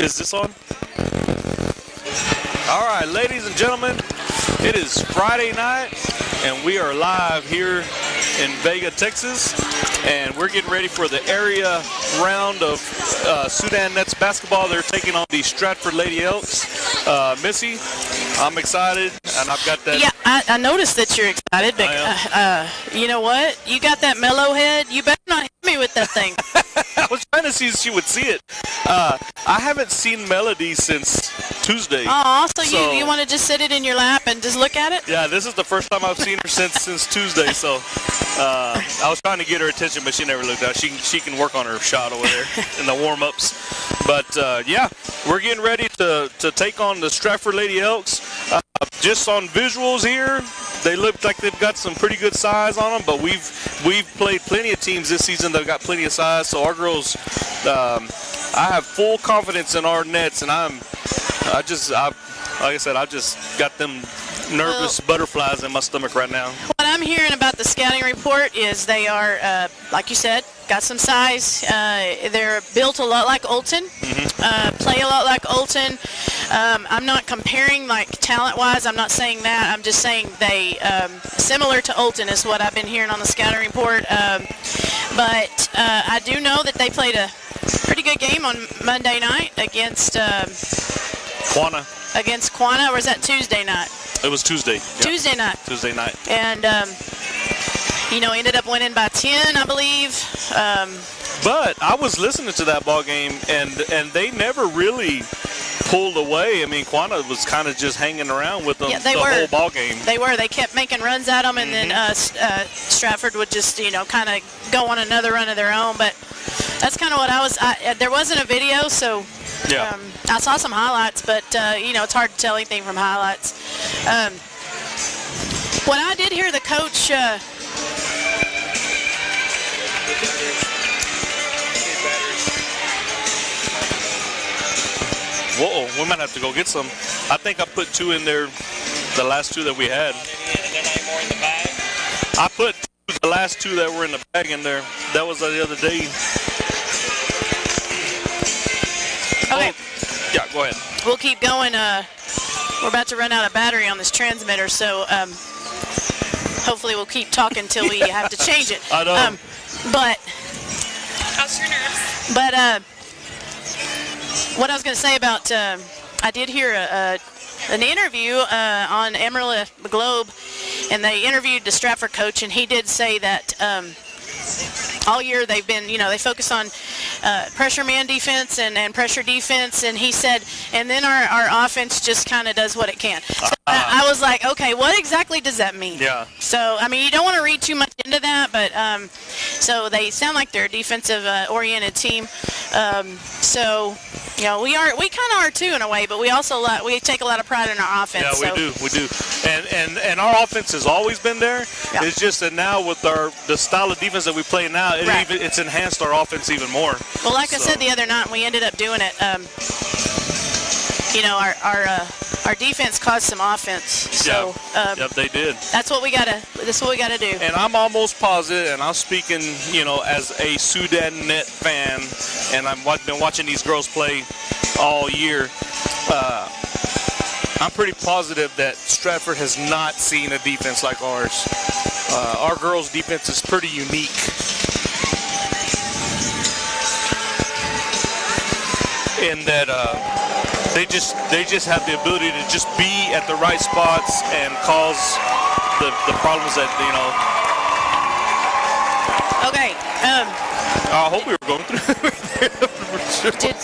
Is this on? All right, ladies and gentlemen, it is Friday night, and we are live here in Vega, Texas, and we're getting ready for the area round of Sudan Nets basketball. They're taking on the Stratford Lady Elks. Missy, I'm excited, and I've got that. Yeah, I noticed that you're excited, but you know what? You got that mellow head. You better not hit me with that thing. I was trying to see if she would see it. I haven't seen Melody since Tuesday. Oh, so you want to just sit it in your lap and just look at it? Yeah, this is the first time I've seen her since Tuesday, so I was trying to get her attention, but she never looked out. She can work on her shot over there in the warm-ups. But, yeah, we're getting ready to take on the Stratford Lady Elks. Just on visuals here, they look like they've got some pretty good size on them, but we've played plenty of teams this season that have got plenty of size, so our girls, I have full confidence in our Nets, and like I said, I just got them nervous butterflies in my stomach right now. What I'm hearing about the scouting report is they are, like you said, got some size. They're built a lot like Olton, play a lot like Olton. I'm not comparing like talent-wise. I'm not saying that. I'm just saying they similar to Olton is what I've been hearing on the scouting report. But I do know that they played a pretty good game on Monday night against Quanah. Against Quanah, or was that Tuesday night? It was Tuesday. Yeah. Tuesday night. Tuesday night. And, ended up winning by 10, I believe. But I was listening to that ball game, and they never really pulled away. I mean, Quanah was kind of just hanging around with them whole ball game. They were. They kept making runs at them, and then Stratford would just, kind of go on another run of their own. But that's kind of what there wasn't a video, so yeah. I saw some highlights, but, it's hard to tell anything from highlights. What I did hear the coach Whoa, we might have to go get some. I think I put 2 in there, the last 2 that we had. I put the last 2 that were in the bag in there. That was the other day. Okay. Yeah, go ahead. We'll keep going. We're about to run out of battery on this transmitter, so hopefully we'll keep talking until we have to change it. I know. But how's your nerves? But what I was going to say about, I did hear an interview on Emerald Globe, and they interviewed the Stratford coach, and he did say that all year they've been, they focus on pressure man defense and pressure defense, and he said, and then our offense just kind of does what it can. So I was like, okay, what exactly does that mean? Yeah. So, I mean, you don't want to read too much into that, but so they sound like they're a defensive oriented team. So, we kind of are too in a way, but we also we take a lot of pride in our offense. Yeah, we do. And our offense has always been there. Yeah. It's just that now with the style of defense that we play now, it's enhanced our offense even more. Well, like I said the other night, we ended up doing it. Our defense caused some offense. So yep, they did. That's what we gotta do. And I'm almost positive, and I'm speaking, as a Sudan Net fan, and I've been watching these girls play all year. I'm pretty positive that Stratford has not seen a defense like ours. Our girls' defense is pretty unique. In that they just have the ability to just be at the right spots and cause the problems that Okay. I hope we were going through.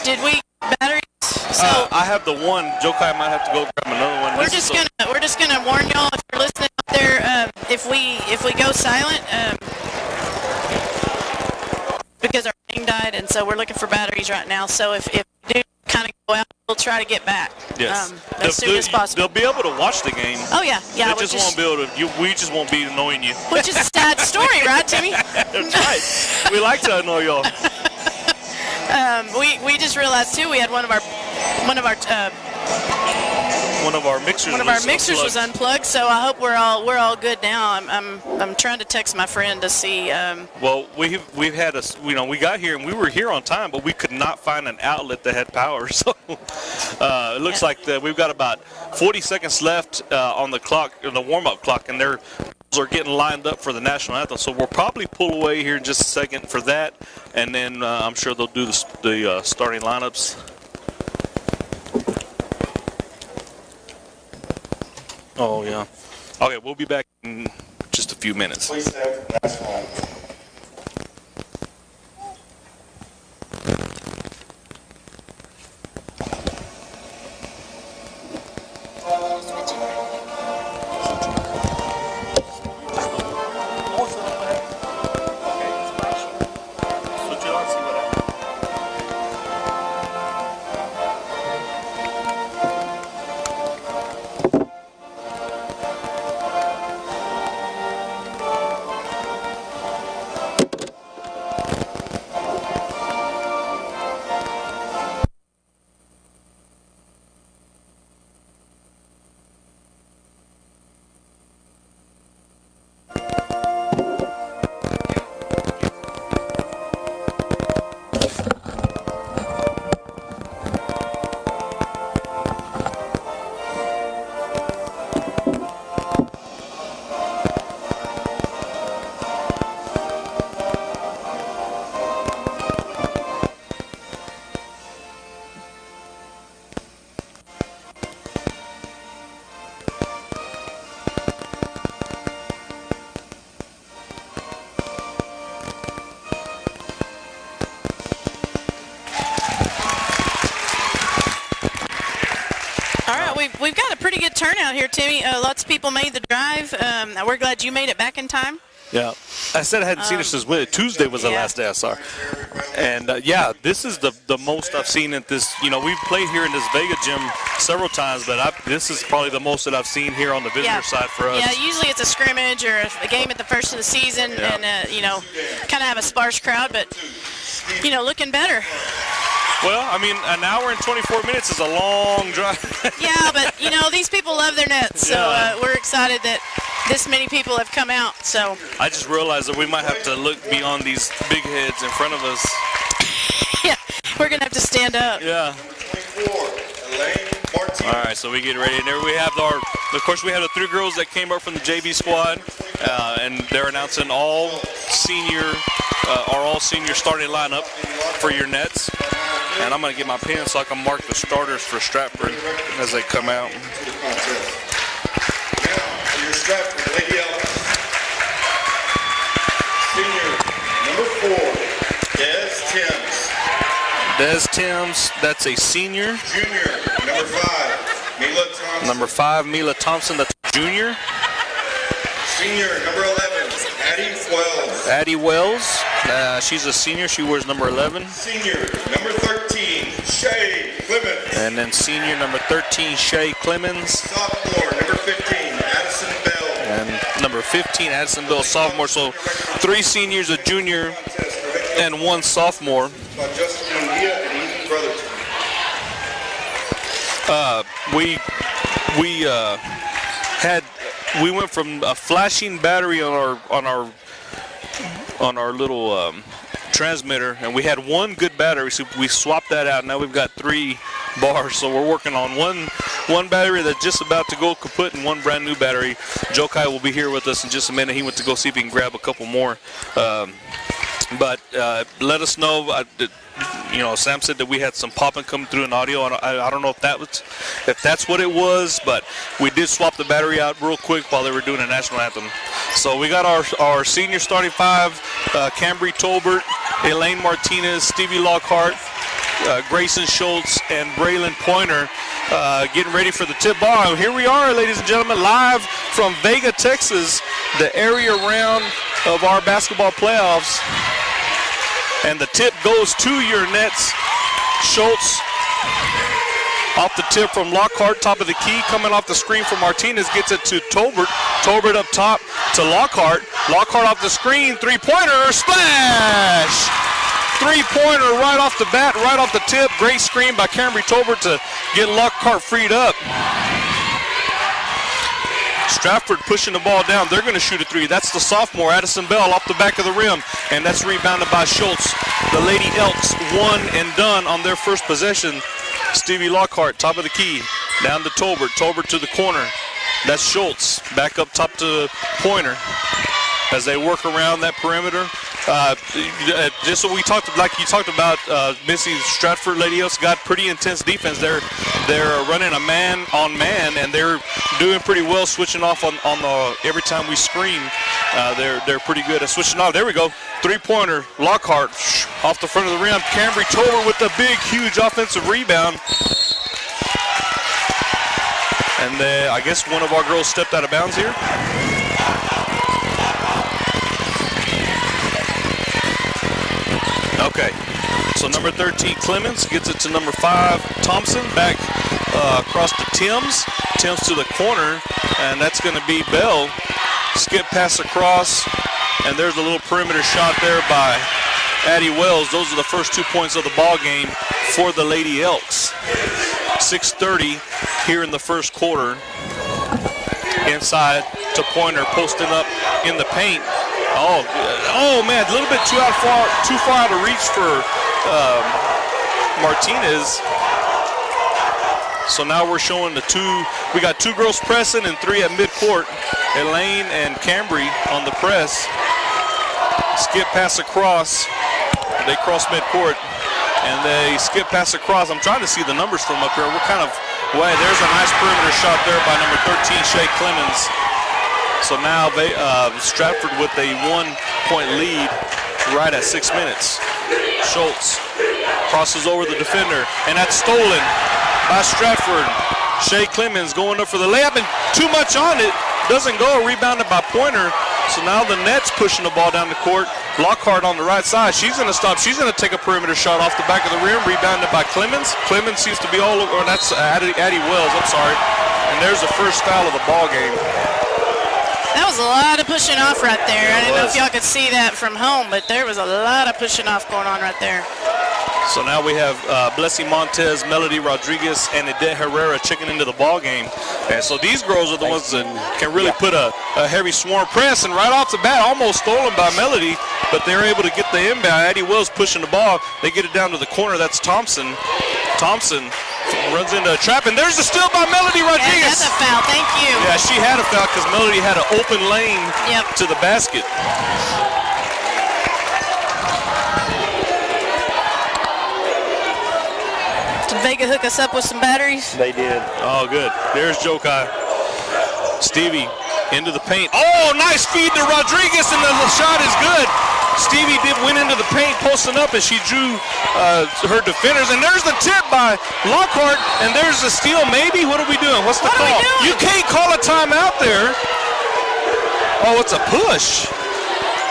Did we batteries? So I have the one. Jokai might have to go grab another one. We're just gonna warn y'all if you're listening out there. If we go silent, because our thing died, and so we're looking for batteries right now. So if we do kind of go out, we'll try to get back. Yes. As soon as possible. They'll be able to watch the game. Oh yeah. They just won't be able to. We just won't be annoying you. Which is a sad story, right, Timmy? That's right. We like to annoy y'all. We just realized too we had one of our one of our mixers. Was unplugged, so I hope we're all good now. I'm trying to text my friend to see. Well, we've had we got here and we were here on time, but we could not find an outlet that had power. So it looks like we've got about 40 seconds left on the clock, the warm-up clock, and they're getting lined up for the national anthem. So we'll probably pull away here in just a second for that, and then I'm sure they'll do the starting lineups. Oh, yeah. Okay, we'll be back in just a few minutes. Please stand for the national anthem. We've got a pretty good turnout here, Timmy. Lots of people made the drive. We're glad you made it back in time. Yeah. I said I hadn't seen her since Tuesday was the last day I saw her. And, this is the most I've seen at this. We've played here in this Vega gym several times, but this is probably the most that I've seen here on the visitor side for us. Yeah, usually it's a scrimmage or a game at the first of the season and, kind of have a sparse crowd, but, looking better. Well, an hour and 24 minutes is a long drive. Yeah, but, these people love their nets, so we're excited that this many people have come out. So I just realized that we might have to look beyond these big heads in front of us. Yeah, we're going to have to stand up. Yeah. All right, so we get ready. And there we have of course, we have the 3 girls that came up from the JV squad, and they're announcing all senior starting lineup for your nets. And I'm going to get my pen so I can mark the starters for Stratford as they come out. Now, for your Stratford Lady Elephants. Senior, number 4, Des Timms. Des Timms, that's a senior. Junior, number 5, Mila Thompson. Number 5, Mila Thompson, that's a junior. Senior, number 11, Addie Wells. Addie Wells, she's a senior. She wears number 11. Senior, number 13, Shay Clemens. And then senior, number 13, Shay Clemens. Sophomore, number 15, Addison Bell. And number 15, Addison Bell, sophomore. So 3 seniors, a junior, and 1 sophomore. By Justin Mundia and Ethan Brotherton. We went from a flashing battery on our little transmitter, and we had 1 good battery, so we swapped that out. Now we've got 3 bars, so we're working on one battery that's just about to go kaput and 1 brand new battery. Jokai will be here with us in just a minute. He went to go see if he can grab a couple more. But let us know. Sam said that we had some popping coming through in audio. I don't know if that's what it was, but we did swap the battery out real quick while they were doing a national anthem. So we got our senior starting 5: Cambry Tolbert, Elaine Martinez, Stevie Lockhart, Grayson Schultz, and Braylon Pointer, getting ready for the tip ball. Here we are, ladies and gentlemen, live from Vega, Texas, the area round of our basketball playoffs. And the tip goes to your nets. Schultz off the tip from Lockhart, top of the key, coming off the screen from Martinez, gets it to Tolbert. Tolbert up top to Lockhart. Lockhart off the screen, 3-pointer, splash! 3-pointer right off the bat, right off the tip. Great screen by Cambry Tolbert to get Lockhart freed up. Stratford pushing the ball down. They're going to shoot a three. That's the sophomore, Addison Bell, off the back of the rim. And that's rebounded by Schultz. The Lady Elks one and done on their first possession. Stevie Lockhart, top of the key. Down to Tolbert. Tolbert to the corner. That's Schultz. Back up top to Pointer. As they work around that perimeter. Just what we talked, like you talked about, Missy, Stratford Lady Elks got pretty intense defense. They're running a man on man, and they're doing pretty well switching off on the every time we screen. They're pretty good at switching off. There we go, 3-pointer. Lockhart off the front of the rim. Cambry Tolbert with a big, huge offensive rebound. And I guess one of our girls stepped out of bounds here. Okay, so number 13, Clemens, gets it to number 5, Thompson, back across to Timms. Timms to the corner, and that's going to be Bell. Skip pass across, and there's a little perimeter shot there by Addie Wells. Those are the first 2 points of the ball game for the Lady Elks. 6:30 here in the first quarter. Inside to Pointer, posting up in the paint. Oh man, a little bit too far out of reach for Martinez. So now we're showing we got 2 girls pressing and 3 at midcourt. Elaine and Cambry on the press. Skip pass across. They cross midcourt and they skip pass across. I'm trying to see the numbers from up here. We're kind of way. There's a nice perimeter shot there by number 13, Shay Clemens. So now Stratford with a 1-point lead right at 6 minutes. Schultz crosses over the defender, and that's stolen by Stratford. Shay Clemens going up for the layup, and too much on it. Doesn't go, rebounded by Pointer. So now the Nets pushing the ball down the court. Lockhart on the right side. She's going to stop. She's going to take a perimeter shot off the back of the rim, rebounded by Clemens. Clemens seems to be all over. That's Addie Wells, I'm sorry. And there's the first foul of the ball game. That was a lot of pushing off right there. I didn't know if y'all could see that from home, but there was a lot of pushing off going on right there. So now we have Blessy Montez, Melody Rodriguez, and Edette Herrera checking into the ball game. And so these girls are the ones that can really put a heavy swarm press. And right off the bat, almost stolen by Melody, but they're able to get the inbound. Addie Wells pushing the ball. They get it down to the corner. That's Thompson. Thompson runs into a trap, and there's a steal by Melody Rodriguez. Yeah, that's a foul. Thank you. Yeah, she had a foul because Melody had an open lane to the basket. Did Vega hook us up with some batteries? They did. Oh, good. There's Jokai. Stevie into the paint. Oh, nice feed to Rodriguez, and the shot is good. Stevie went into the paint, posting up, and she drew her defenders. And there's the tip by Lockhart, and there's the steal. Maybe. What are we doing? What's the call? You can't call a timeout there. Oh, it's a push.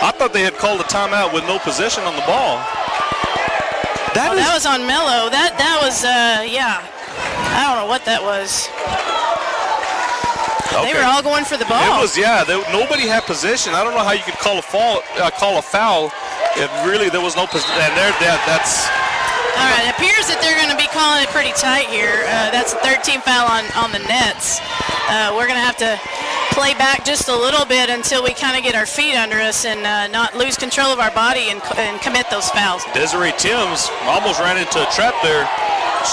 I thought they had called a timeout with no possession on the ball. That was on Mello. That was, yeah. I don't know what that was. Okay. They were all going for the ball. It was, yeah. Nobody had possession. I don't know how you could call a foul if really there was no possession. And that's. All right. It appears that they're going to be calling it pretty tight here. That's a 13 foul on the Nets. We're going to have to play back just a little bit until we kind of get our feet under us and not lose control of our body and commit those fouls. Desiree Timms almost ran into a trap there.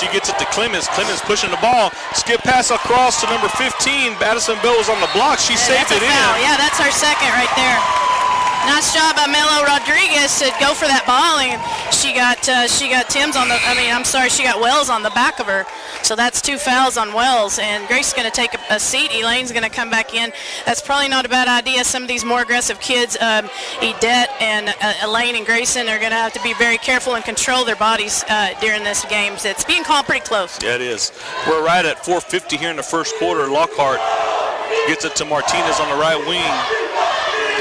She gets it to Clemens. Clemens pushing the ball. Skip pass across to number 15. Addison Bell was on the block. She saved it in. Yeah, that's our second right there. Nice job by Melo Rodriguez to go for that ball, and she got Timms on the. She got Wells on the back of her. So that's 2 fouls on Wells, and Grace is going to take a seat. Elaine's going to come back in. That's probably not a bad idea. Some of these more aggressive kids, Edette and Elaine and Grayson, are going to have to be very careful and control their bodies during this game. So it's being called pretty close. Yeah, it is. We're right at 4:50 here in the first quarter. Lockhart gets it to Martinez on the right wing.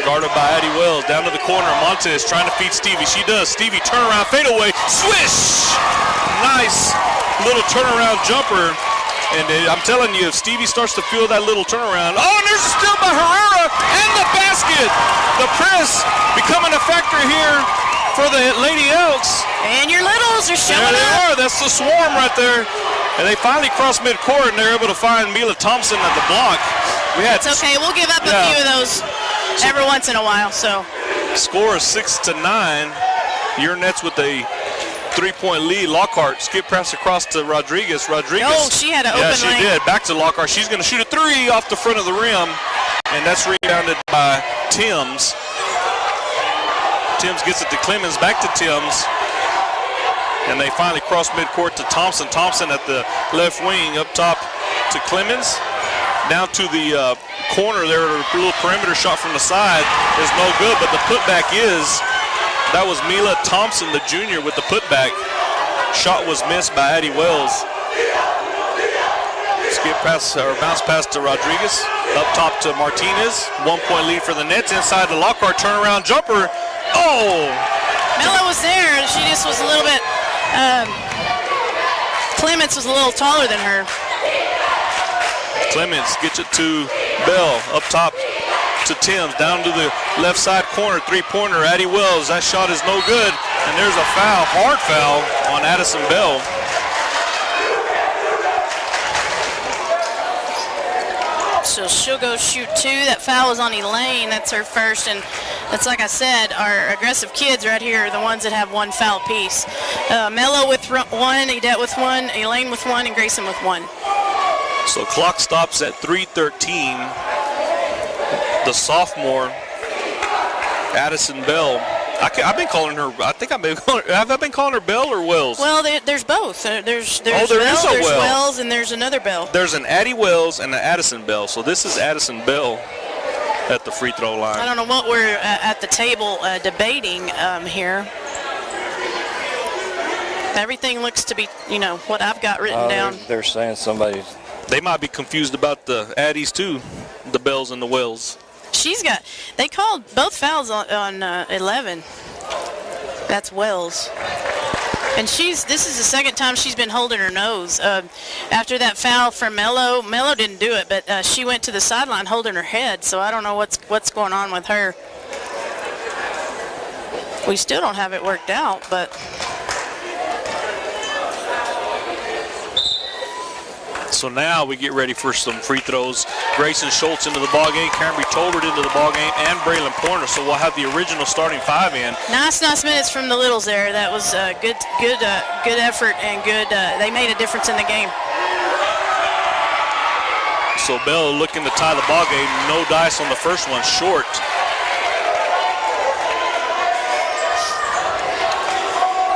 Guarded by Addie Wells, down to the corner. Montez trying to feed Stevie. She does. Stevie turnaround, fade away, swish! Nice little turnaround jumper. And I'm telling you, if Stevie starts to feel that little turnaround, oh, and there's a steal by Herrera and the basket. The press becoming a factor here for the Lady Elks. And your littles are showing up. There they are. That's the swarm right there. And they finally cross midcourt, and they're able to find Mila Thompson at the block. It's okay. We'll give up a few of those every once in a while. So score is 6-9. Your Nets with a 3-point lead. Lockhart skip pass across to Rodriguez. Oh, she had an open lane. Yeah, she did. Back to Lockhart. She's going to shoot a three off the front of the rim, and that's rebounded by Timms. Timms gets it to Clemens. Back to Timms. And they finally cross midcourt to Thompson. Thompson at the left wing, up top to Clemens. Down to the corner there, a little perimeter shot from the side is no good, but the putback that was Mila Thompson, the junior, with the putback. Shot was missed by Addie Wells. Skip pass or bounce pass to Rodriguez. Up top to Martinez. 1-point lead for the Nets. Inside the Lockhart turnaround jumper. Oh! Mela was there. She just was a little bit. Clements was a little taller than her. Clements gets it to Bell. Up top to Timms. Down to the left side corner. 3-pointer. Addie Wells. That shot is no good. And there's a foul. Hard foul on Addison Bell. So she'll go shoot two. That foul was on Elaine. That's her first. And that's, like I said, our aggressive kids right here are the ones that have one foul piece. Mello with one, Edette with one, Elaine with one, and Grayson with one. So clock stops at 3:13. The sophomore, Addison Bell. I've been calling her. I think have I been calling her Bell or Wells? Well, there's both. There's Bell, is a there's Wells, and there's another Bell. There's an Addie Wells and an Addison Bell. So this is Addison Bell at the free throw line. I don't know what we're at the table debating here. Everything looks to be, what I've got written down. They're saying somebody. They might be confused about the Addies too, the Bells and the Wells. They called both fouls on 11. That's Wells. And this is the second time she's been holding her nose. After that foul from Mello didn't do it, but she went to the sideline holding her head, so I don't know what's going on with her. We still don't have it worked out, but... So now we get ready for some free throws. Grayson Schultz into the ballgame, Cameron Tolbert into the ballgame, and Braylon Pointer. So we'll have the original starting five in. Nice minutes from the Littles there. That was good effort and good. They made a difference in the game. So Bell looking to tie the ballgame. No dice on the first one. Short.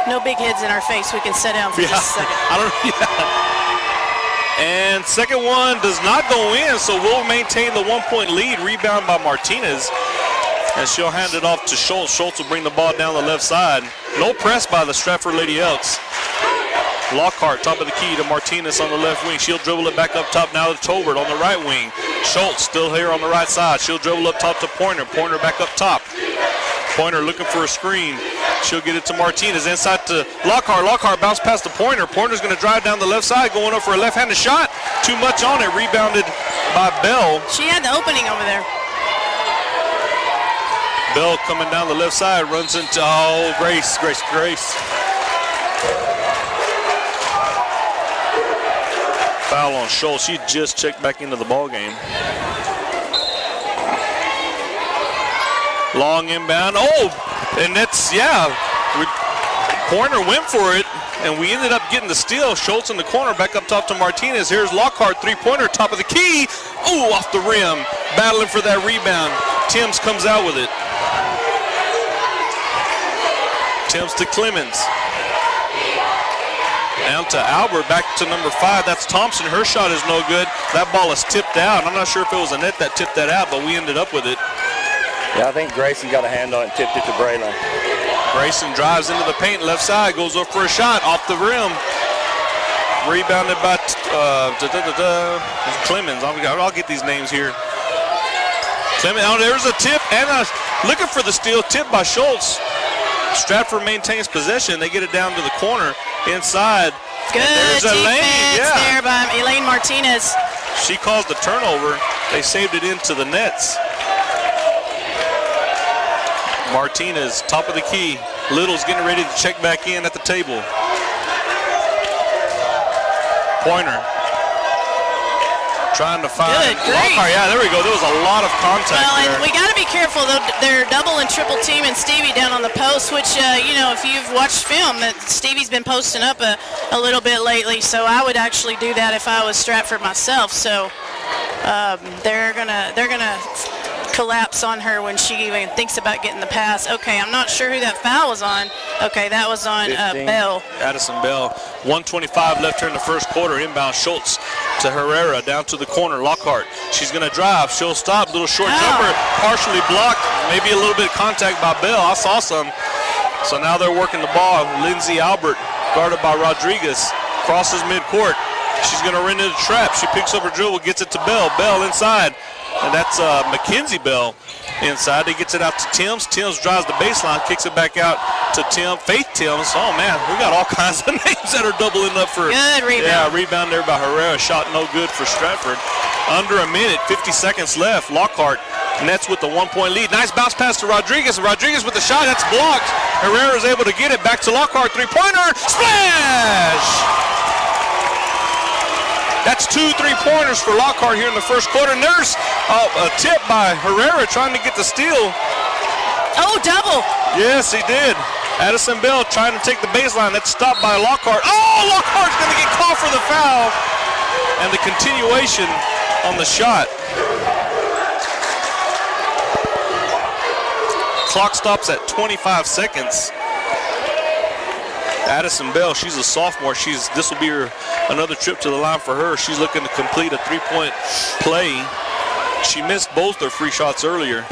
No big heads in our face. We can sit down for just a second. And second one does not go in, so we'll maintain the 1-point lead. Rebound by Martinez. And she'll hand it off to Schultz. Schultz will bring the ball down the left side. No press by the Stratford Lady Elks. Lockhart, top of the key to Martinez on the left wing. She'll dribble it back up top now to Tolbert on the right wing. Schultz still here on the right side. She'll dribble up top to Pointer. Pointer back up top. Pointer looking for a screen. She'll get it to Martinez. Inside to Lockhart. Lockhart bounce past the Pointer. Pointer's going to drive down the left side, going up for a left-handed shot. Too much on it. Rebounded by Bell. She had the opening over there. Bell coming down the left side, runs into, Grace. Foul on Schultz. She just checked back into the ball game. Long inbound. And that's, Pointer went for it, and we ended up getting the steal. Schultz in the corner, back up top to Martinez. Here's Lockhart, 3-pointer, top of the key. Off the rim. Battling for that rebound. Timms comes out with it. Timms to Clemens. Down to Albert, back to number 5. That's Thompson. Her shot is no good. That ball is tipped out. I'm not sure if it was a net that tipped that out, but we ended up with it. Yeah, I think Grayson got a hand on it and tipped it to Braylon. Grayson drives into the paint, left side, goes up for a shot, off the rim. Rebounded by Clemens. I'll get these names here. Clemens, there's a tip, and looking for the steal, tip by Schultz. Stratford maintains possession. They get it down to the corner, inside. Good defense there by Elaine Martinez. She caused the turnover. They saved it into the nets. Martinez, top of the key. Little's getting ready to check back in at the table. Pointer Trying to find Good grief. Lockhart. Yeah, there we go. There was a lot of contact Well, there. and we got to be careful, though. They're double and triple teaming Stevie down on the post, which, if you've watched film, that Stevie's been posting up a little bit lately. So I would actually do that if I was Stratford myself. So they're gonna collapse on her when she even thinks about getting the pass. Okay, I'm not sure who that foul was on. Okay, that was on Bell. Addison Bell. 1:25 left here in the first quarter. Inbound Schultz to Herrera down to the corner. Lockhart. She's going to drive. She'll stop. Little short jumper. Partially blocked. Maybe a little bit of contact by Bell. I saw some. So now they're working the ball. Lindsay Albert guarded by Rodriguez. Crosses midcourt. She's going to run into the trap. She picks up her dribble. Gets it to Bell. Bell inside. And that's Mackenzie Bell inside. He gets it out to Timms. Timms drives the baseline, kicks it back out to Faith Timms. Oh, man, we got all kinds of names that are doubling up for. Good rebound. Yeah, rebound there by Herrera. Shot no good for Stratford. Under a minute, 50 seconds left. Lockhart nets with the 1-point lead. Nice bounce pass to Rodriguez. Rodriguez with the shot. That's blocked. Herrera is able to get it back to Lockhart. Three-pointer. Splash! That's 2 3-pointers for Lockhart here in the first quarter. And there's a tip by Herrera trying to get the steal. Oh, double. Yes, he did. Addison Bell trying to take the baseline. That's stopped by Lockhart. Oh, Lockhart's going to get called for the foul. And the continuation on the shot. Clock stops at 25 seconds. Addison Bell, she's a sophomore. This will be another trip to the line for her. She's looking to complete a 3-point play. She missed both her free shots earlier.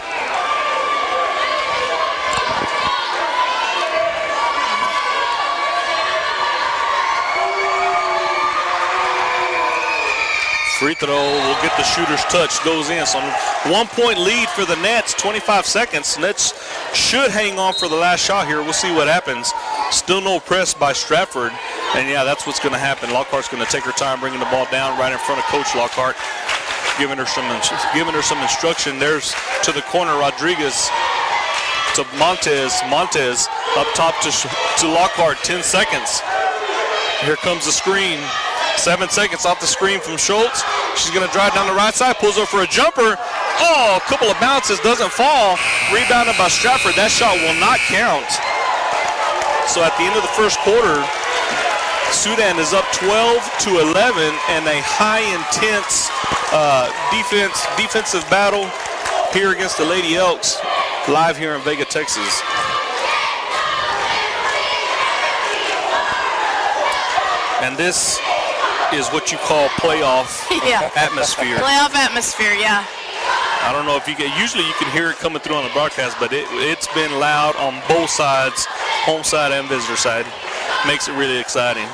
Free throw will get the shooter's touch, goes in. So 1-point lead for the Nets, 25 seconds. Nets should hang on for the last shot here. We'll see what happens. Still no press by Stratford. And yeah, that's what's going to happen. Lockhart's going to take her time bringing the ball down right in front of Coach Lockhart, giving her some instruction. There's to the corner, Rodriguez to Montez. Montez up top to Lockhart, 10 seconds. Here comes the screen. 7 seconds off the screen from Schultz. She's going to drive down the right side, pulls her for a jumper. Oh, a couple of bounces, doesn't fall. Rebounded by Stratford. That shot will not count. So at the end of the first quarter, Sudan is up 12-11 and a high intense defensive battle here against the Lady Elks, live here in Vega, Texas. And this is what you call playoff atmosphere. Playoff atmosphere, yeah. I don't know if usually you can hear it coming through on the broadcast, but it's been loud on both sides, home side and visitor side. Makes it really exciting.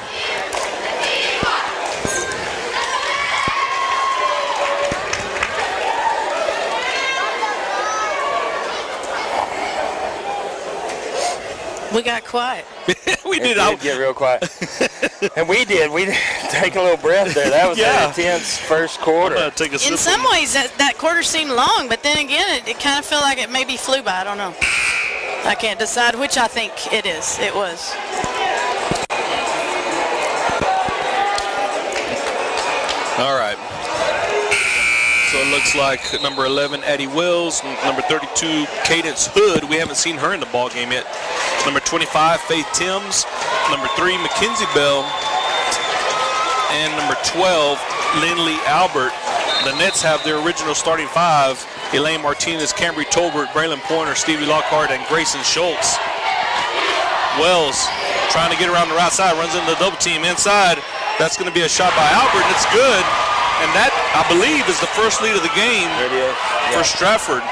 We got quiet. We did. It did get real quiet. And we did. We take a little breath there. That was an intense first quarter. I'm gonna take a sip In some ways, that quarter seemed long, but then again, it kind of felt like it maybe flew by. I don't know. I can't decide which I think it is. It was. All right. So it looks like number 11, Addie Wills, number 32, Cadence Hood. We haven't seen her in the ball game yet. Number 25, Faith Timms. Number 3, Mackenzie Bell. And number 12, Lindley Albert. The Nets have their original starting five: Elaine Martinez, Cambry Tolbert, Braylon Pointer, Stevie Lockhart, and Grayson Schultz. Wells trying to get around the right side, runs into the double team inside. That's going to be a shot by Albert, and it's good. And that, I believe, is the first lead of the game for Stratford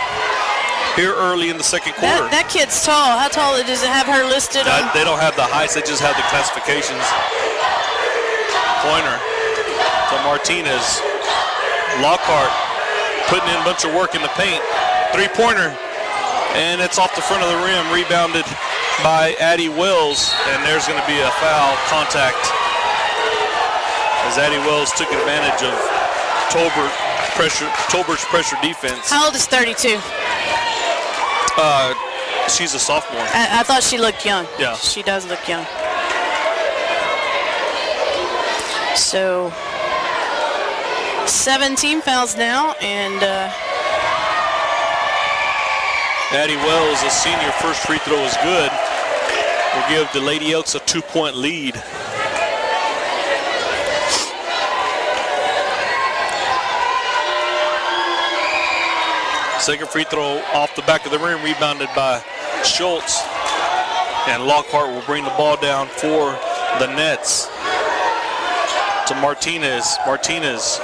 here early in the second quarter. That kid's tall. How tall does it have her listed on? They don't have the heights. They just have the classifications. Pointer to Martinez. Lockhart putting in a bunch of work in the paint. Three-pointer. And it's off the front of the rim, rebounded by Addie Wells. And there's going to be a foul contact as Addie Wells took advantage of Tolbert's pressure defense. How old is 32? She's a sophomore. I thought she looked young. Yeah. She does look young. So 7 team fouls now, and Addie Wells, a senior, first free throw is good. Will give the Lady Elks a 2-point lead. Second free throw off the back of the rim, rebounded by Schultz. And Lockhart will bring the ball down for the Nets to Martinez. Martinez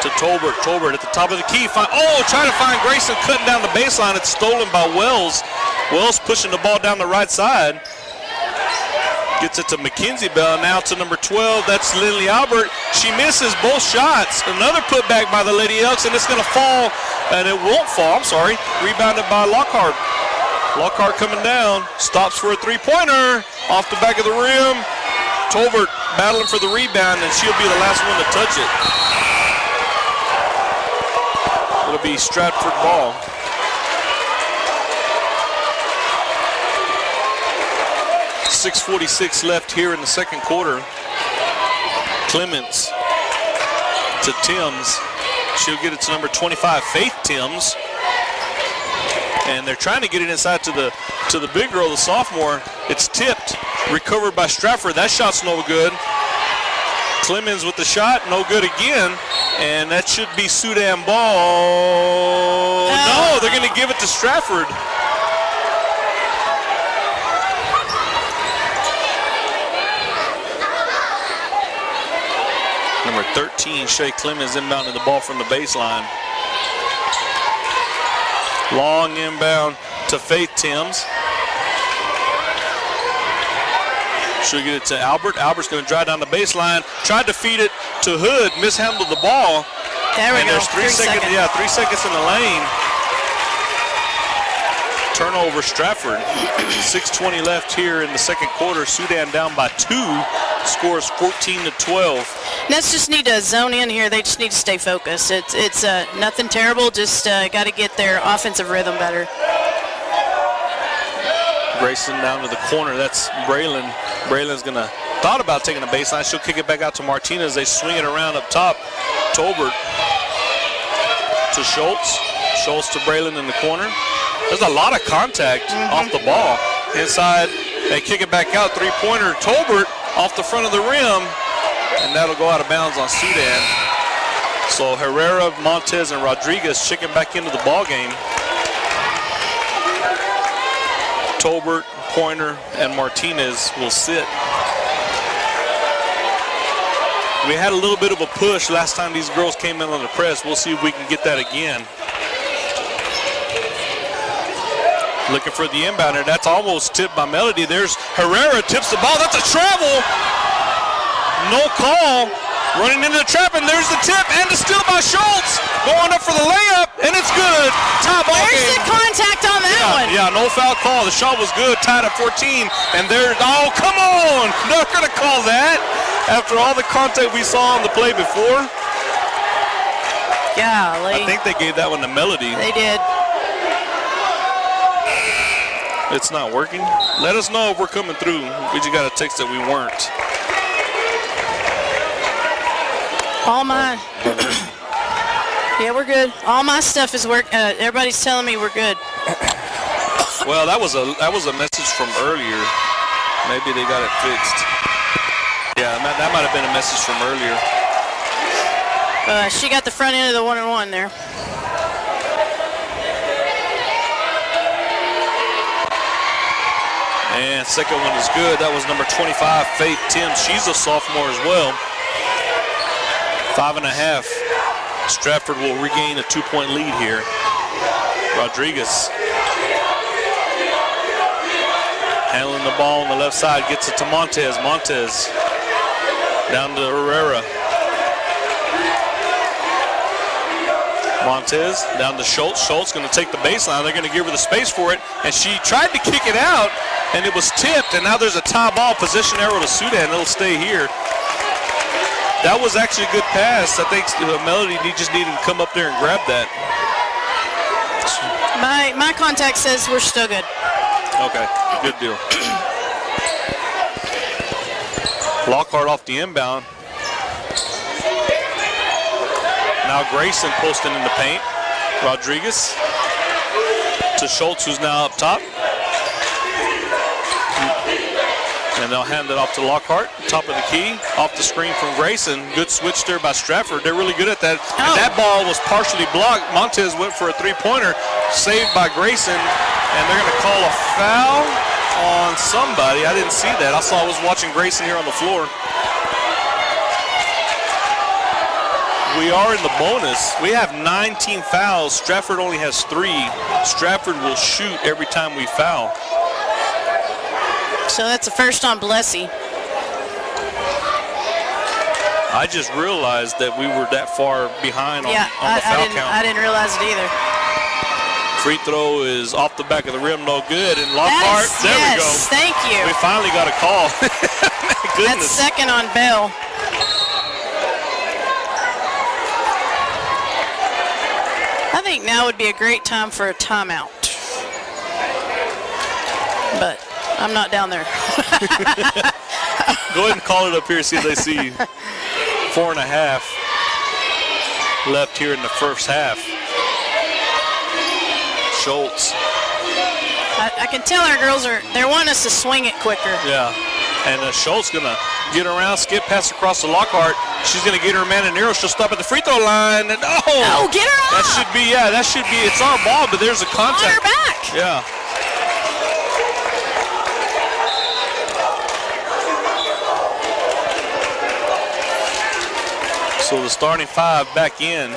to Tolbert. Tolbert at the top of the key. Trying to find Grayson cutting down the baseline. It's stolen by Wells. Wells pushing the ball down the right side. Gets it to Mackenzie Bell. Now to number 12. That's Lindley Albert. She misses both shots. Another putback by the Lady Elks, and it's going to fall. And it won't fall. I'm sorry. Rebounded by Lockhart. Lockhart coming down. Stops for a three-pointer. Off the back of the rim. Tolbert battling for the rebound, and she'll be the last one to touch it. It'll be Stratford ball. .646 left here in the second quarter. Clements to Timms. She'll get it to number 25, Faith Timms. And they're trying to get it inside to the big girl, the sophomore. It's tipped, recovered by Stratford. That shot's no good. Clemens with the shot, no good again. And that should be Sudan ball. No, they're going to give it to Stratford. Number 13, Shay Clemens inbounding the ball from the baseline. Long inbound to Faith Timms. She'll get it to Albert. Albert's going to drive down the baseline. Tried to feed it to Hood. Mishandled the ball. There we go. There's 3 seconds. Yeah, 3 seconds in the lane. Turnover Stratford. 6:20 left here in the second quarter. Sudan down by 2. Scores 14-12. Nets just need to zone in here. They just need to stay focused. It's nothing terrible. Just got to get their offensive rhythm better. Grayson down to the corner. That's Braylon. Braylon's going to thought about taking the baseline. She'll kick it back out to Martinez. They swing it around up top. Tolbert to Schultz. Schultz to Braylon in the corner. There's a lot of contact off the ball. Inside, they kick it back out. Three-pointer. Tolbert off the front of the rim. And that'll go out of bounds on Sudan. So Herrera, Montez, and Rodriguez checking back into the ball game. Tolbert, Pointer, and Martinez will sit. We had a little bit of a push last time these girls came in on the press. We'll see if we can get that again. Looking for the inbounder. That's almost tipped by Melody. There's Herrera, tips the ball. That's a travel. No call. Running into the trap, and there's the tip and the steal by Schultz. Going up for the layup, and it's good. Tie ball Where's game. the contact on that one? Yeah, no foul call. The shot was good. Tied at 14, and there's, oh, come on. Not going to call that after all the contact we saw on the play before. Golly. I think they gave that one to Melody. They did. It's not working. Let us know if we're coming through. We just got a text that we weren't. All my, yeah, we're good. All my stuff is work. Everybody's telling me we're good. Well, that was a message from earlier. Maybe they got it fixed. Yeah, that might have been a message from earlier. She got the front end of the 1-on-1 there. And second one is good. That was number 25, Faith Timms. She's a sophomore as well. 5.5. Stratford will regain a 2-point lead here. Rodriguez handling the ball on the left side, gets it to Montez. Montez down to Herrera. Montez down to Schultz. Schultz going to take the baseline. They're going to give her the space for it, and she tried to kick it out, and it was tipped, and now there's a tie ball. Possession arrow to Sudan. It'll stay here. That was actually a good pass. I think Melody just needed to come up there and grab that. My contact says we're still good. Okay, good deal. Lockhart off the inbound. Now Grayson posting in the paint. Rodriguez to Schultz, who's now up top. And they'll hand it off to Lockhart, top of the key, off the screen from Grayson. Good switch there by Stratford. They're really good at that. Oh. And that ball was partially blocked. Montez went for a three-pointer, saved by Grayson, and they're going to call a foul on somebody. I didn't see that. I was watching Grayson here on the floor. We are in the bonus. We have 19 fouls. Stratford only has 3. Stratford will shoot every time we foul. So that's a first on Blessy. I just realized that we were that far behind on the foul count. I didn't realize it either. Free throw is off the back of the rim, no good. And Lockhart, there we go. Thank you. We finally got a call. Goodness. That's second on Bell. I think now would be a great time for a timeout. But I'm not down there. Go ahead and call it up here, see if they see 4.5 left here in the first half. Schultz. I can tell our girls they're wanting us to swing it quicker. Yeah. And Schultz going to get around, skip pass across to Lockhart. She's going to get her man in arrow. She'll stop at the free throw line. And Oh, get her that off. should be, it's our ball, but there's a contact. On her back. Yeah. So the starting 5 back in.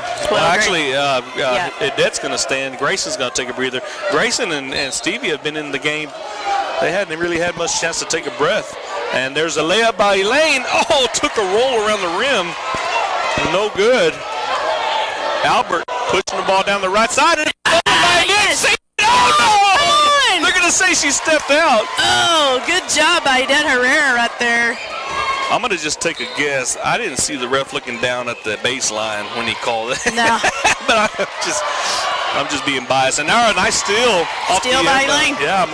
Edette's going to stand. Grayson's going to take a breather. Grayson and Stevie have been in the game. They hadn't really had much chance to take a breath. And there's a layup by Elaine. Oh, took a roll around the rim. No good. Albert pushing the ball down the right side. Yes. Oh, no! They're going to say she stepped out. Oh, good job by Edette Herrera right there. I'm going to just take a guess. I didn't see the ref looking down at the baseline when he called it. No. But I'm just being biased. And now a nice steal. Steal by Elaine. Yeah,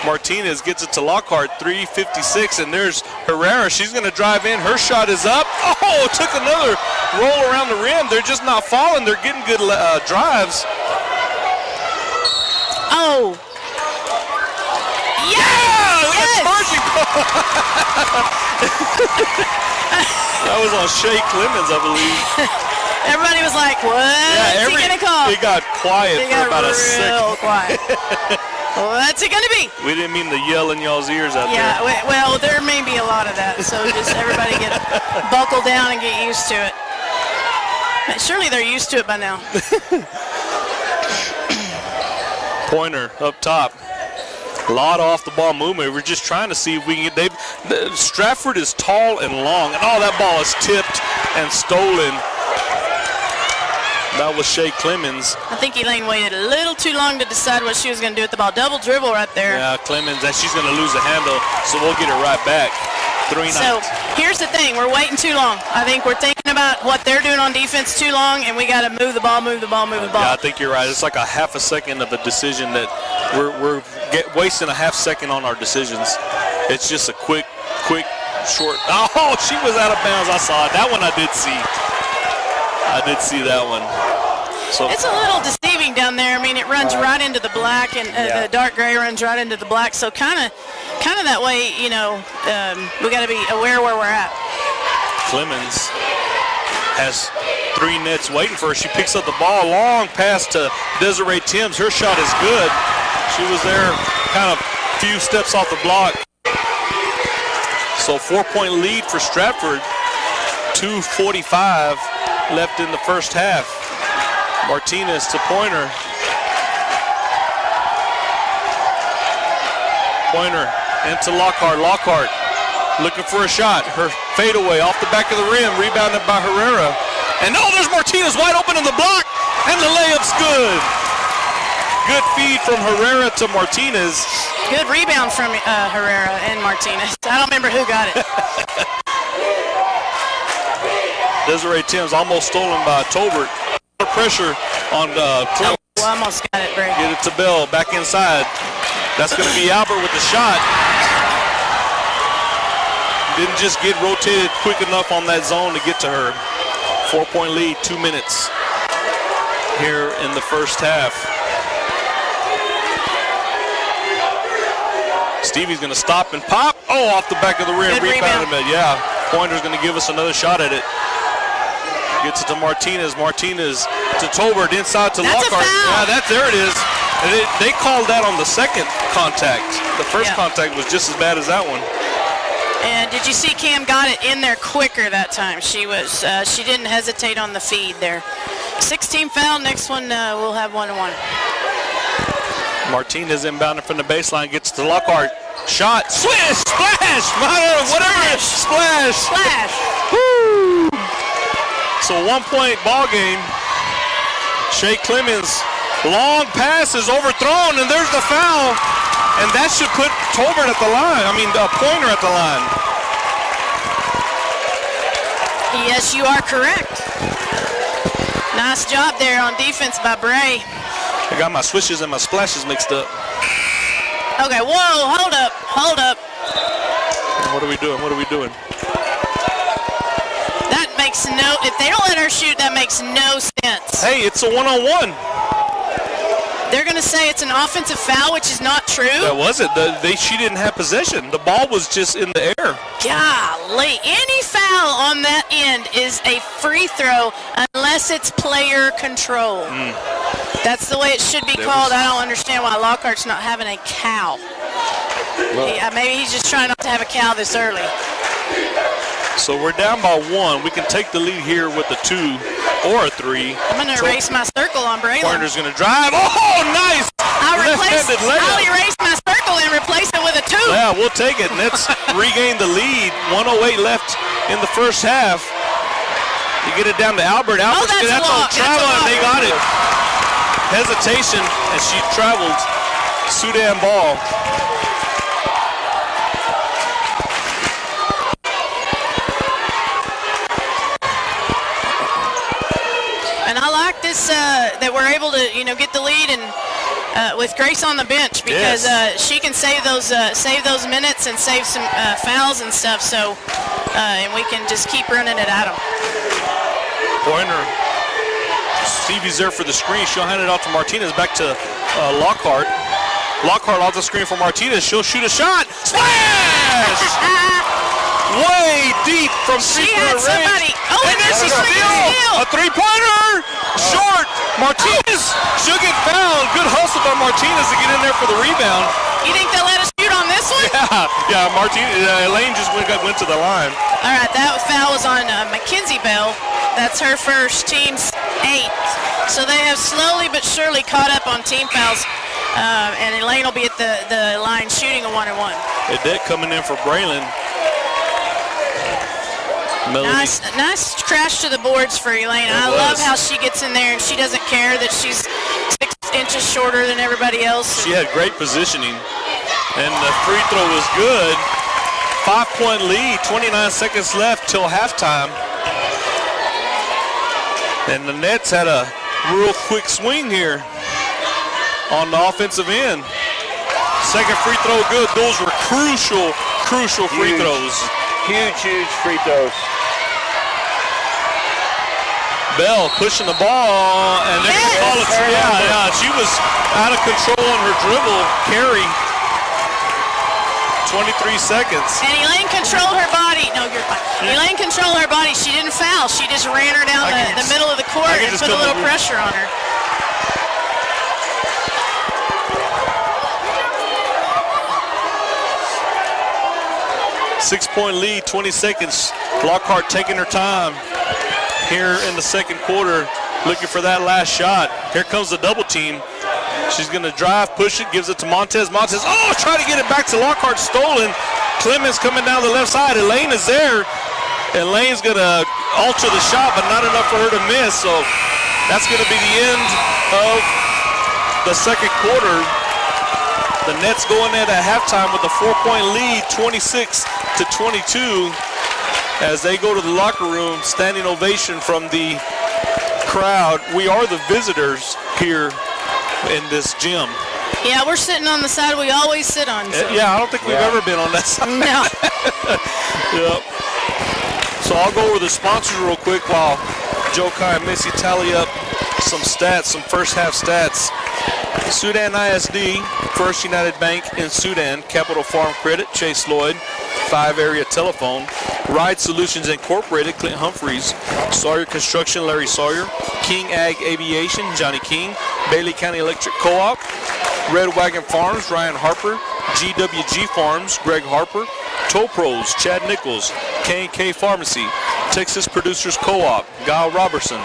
Martinez gets it to Lockhart, 3:56, and there's Herrera. She's going to drive in. Her shot is up. Oh, took another roll around the rim. They're just not falling. They're getting good drives. Oh. Yeah! That was on Shea Clemens, I believe. Everybody was like, what's he going to call? It got quiet for about a second. Real quiet. What's it going to be? We didn't mean to yell in y'all's ears out there. Yeah, well, there may be a lot of that, so just everybody get buckle down and get used to it. Surely they're used to it by now. Pointer up top. A lot of off-the-ball movement. We're just trying to see if we can get. Stratford is tall and long, and all that ball is tipped and stolen. That was Shea Clemens. I think Elaine waited a little too long to decide what she was going to do with the ball. Double dribble right there. Yeah, Clemens, and she's going to lose the handle, so we'll get it right back. 3-9. So here's the thing. We're waiting too long. I think we're thinking about what they're doing on defense too long, and we got to move the ball. Yeah, I think you're right. It's like a half a second of a decision that we're wasting a half second on our decisions. It's just a quick, short. Oh, she was out of bounds. I saw it. That one I did see. I did see that one. So it's a little deceiving down there. I mean, it runs right into the black, and the dark gray runs right into the black. So kind of that way, we got to be aware where we're at. Clemens has 3 nets waiting for her. She picks up the ball, long pass to Desiree Timms. Her shot is good. She was there kind of few steps off the block. So 4-point lead for Stratford. 2:45 left in the first half. Martinez to Pointer. Pointer into Lockhart. Lockhart looking for a shot. Her fadeaway off the back of the rim, rebounded by Herrera. And there's Martinez wide open in the block, and the layup's good. Good feed from Herrera to Martinez. Good rebound from Herrera and Martinez. I don't remember who got it. Desiree Timms almost stolen by Tolbert. Pressure on Clemens. Almost got it, Brady. Get it to Bell, back inside. That's going to be Albert with the shot. Didn't just get rotated quick enough on that zone to get to her. 4-point lead, 2 minutes. here in the first half. Stevie's going to stop and pop. Oh, off the back of the rim. Good rebound. Yeah, Pointer's going to give us another shot at it. Gets it to Martinez. Martinez to Tolbert, inside to That's Lockhart. a foul. Yeah, there it is. And they called that on the second contact. The first contact was just as bad as that one. And did you see Cam got it in there quicker that time? She didn't hesitate on the feed there. 16 foul. Next one we'll have 1-1. Martinez inbounding from the baseline, gets to Lockhart. Shot, swish, splash, whatever it is, splash. Splash. Woo! So 1-point ball game. Shea Clemens, long pass is overthrown, and there's the foul. And that should put Tolbert at the line. Pointer at the line. Yes, you are correct. Nice job there on defense by Bray. I got my swishes and my splashes mixed up. Okay, whoa, hold up. What are we doing? That makes if they don't let her shoot, that makes no sense. Hey, it's a one-on-one. They're going to say it's an offensive foul, which is not true. That wasn't. She didn't have possession. The ball was just in the air. Golly, any foul on that end is a free throw unless it's player control. That's the way it should be called. I don't understand why Lockhart's not having a cow. Maybe he's just trying not to have a cow this early. So we're down by 1. We can take the lead here with a 2 or a 3. I'm going to erase my circle on Braylon. Pointer's going to drive. Oh, nice! I'll erase my circle and replace it with a 2. Yeah, we'll take it. And let's regain the lead. 1:08 left in the first half. You get it down to Albert. Albert's that's on travel, and they got it. Hesitation, and she traveled. Sudan ball. And I like this that we're able to, get the lead and with Grace on the bench because she can save those minutes and save some fouls and stuff. So and we can just keep running it at them. Pointer. Stevie's there for the screen. She'll hand it off to Martinez. Back to Lockhart. Lockhart off the screen for Martinez. She'll shoot a shot. Splash! Way deep from three-point range. Oh, and there's a steal. A three-pointer. Short. Martinez. She'll get fouled. Good hustle by Martinez to get in there for the rebound. You think they'll let us shoot on this one? Yeah. Martinez. Elaine just went to the line. All right, that foul was on Mackenzie Bell. That's her first, team's 8th. So they have slowly but surely caught up on team fouls. And Elaine will be at the line shooting a 1-1. Edette coming in for Braylon. Nice crash to the boards for Elaine. I love how she gets in there and she doesn't care that she's 6 inches shorter than everybody else. She had great positioning, and the free throw was good. 5-point lead, 29 seconds left till halftime. And the Nets had a real quick swing here on the offensive end. Second free throw good. Those were crucial free throws. Huge free throws. Bell pushing the ball, and they're going to call it. Yeah. She was out of control on her dribble. Carry. 23 seconds. And Elaine controlled her body. No, you're fine. Elaine controlled her body. She didn't foul. She just ran her down the middle of the court and put a little pressure on her. Six-point lead, 20 seconds. Lockhart taking her time here in the second quarter, looking for that last shot. Here comes the double team. She's going to drive, push it, gives it to Montez. Montez, try to get it back to Lockhart, stolen. Clemens coming down the left side. Elaine is there. Elaine's going to alter the shot, but not enough for her to miss. So that's going to be the end of the second quarter. The Nets going in at halftime with a 4-point lead, 26-22, as they go to the locker room. Standing ovation from the crowd. We are the visitors here in this gym. Yeah, we're sitting on the side we always sit on. So. Yeah, I don't think we've ever been on that side. No. Yep. So I'll go over the sponsors real quick while Joe Kai and Missy tally up some stats, some first half stats. Sudan ISD, First United Bank in Sudan, Capital Farm Credit, Chase Lloyd, 5 Area Telephone, Ride Solutions Incorporated, Clint Humphreys, Sawyer Construction, Larry Sawyer, King Ag Aviation, Johnny King, Bailey County Electric Co-op, Red Wagon Farms, Ryan Harper, GWG Farms, Greg Harper, Toll Pros, Chad Nichols, K&K Pharmacy, Texas Producers Co-op, Guile Robertson,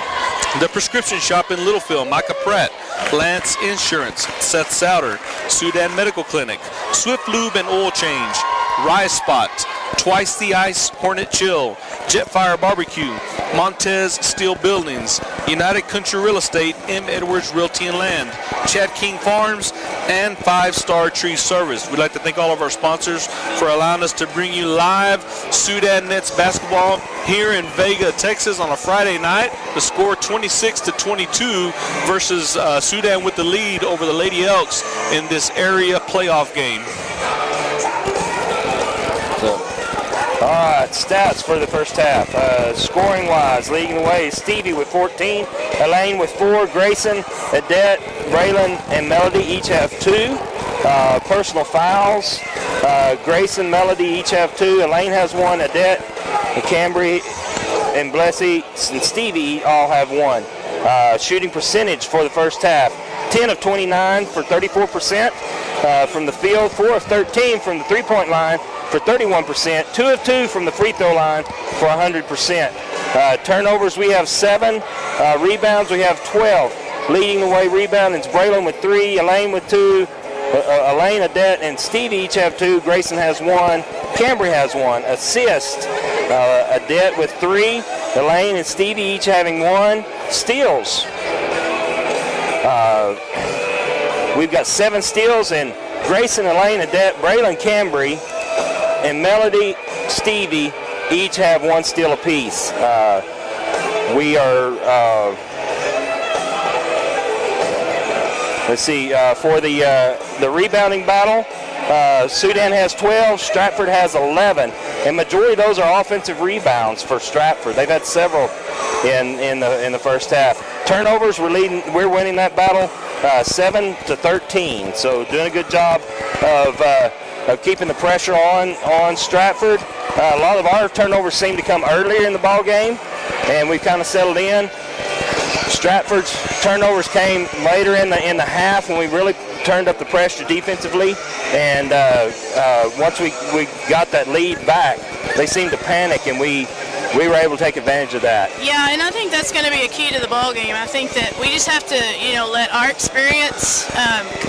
The Prescription Shop in Littlefield, Micah Pratt, Lance Insurance, Seth Souter, Sudan Medical Clinic, Swift Lube and Oil Change, Rise Spot, Twice the Ice, Hornet Chill, Jetfire Barbecue, Montez Steel Buildings, United Country Real Estate, M. Edwards Realty and Land, Chad King Farms, and 5 Star Tree Service. We'd like to thank all of our sponsors for allowing us to bring you live Sudan Nets basketball here in Vega, Texas on a Friday night. The score 26-22 versus Sudan with the lead over the Lady Elks in this area playoff game. All right, stats for the first half. Scoring-wise, leading the way is Stevie with 14, Elaine with 4, Grayson, Adette, Braylon, and Melody each have 2. Personal fouls, Grayson, Melody each have 2, Elaine has 1, Adette, and Cambry, and Blessy, and Stevie all have 1. Shooting percentage for the first half, 10 of 29 for 34% from the field, 4 of 13 from the three-point line for 31%, 2 of 2 from the free throw line for 100%. Turnovers, we have 7. Rebounds, we have 12. Leading the way rebounding is Braylon with 3, Elaine with 2, Elaine, Adette, and Stevie each have 2. Grayson has 1. Cambry has 1. Assist, Adette with 3, Elaine and Stevie each having 1. Steals, we've got 7 steals, and Grayson, Elaine, Adette, Braylon, Cambry, and Melody, Stevie each have 1 steal apiece. We are, let's see, for the rebounding battle, Sudan has 12, Stratford has 11, and majority of those are offensive rebounds for Stratford. They've had several in the first half. Turnovers, we're winning that battle 7-13. So doing a good job of keeping the pressure on Stratford. A lot of our turnovers seem to come earlier in the ball game, and we've kind of settled in. Stratford's turnovers came later in the half when we really turned up the pressure defensively, and once we got that lead back, they seemed to panic, and we were able to take advantage of that. Yeah, and I think that's going to be a key to the ball game. I think that we just have to, let our experience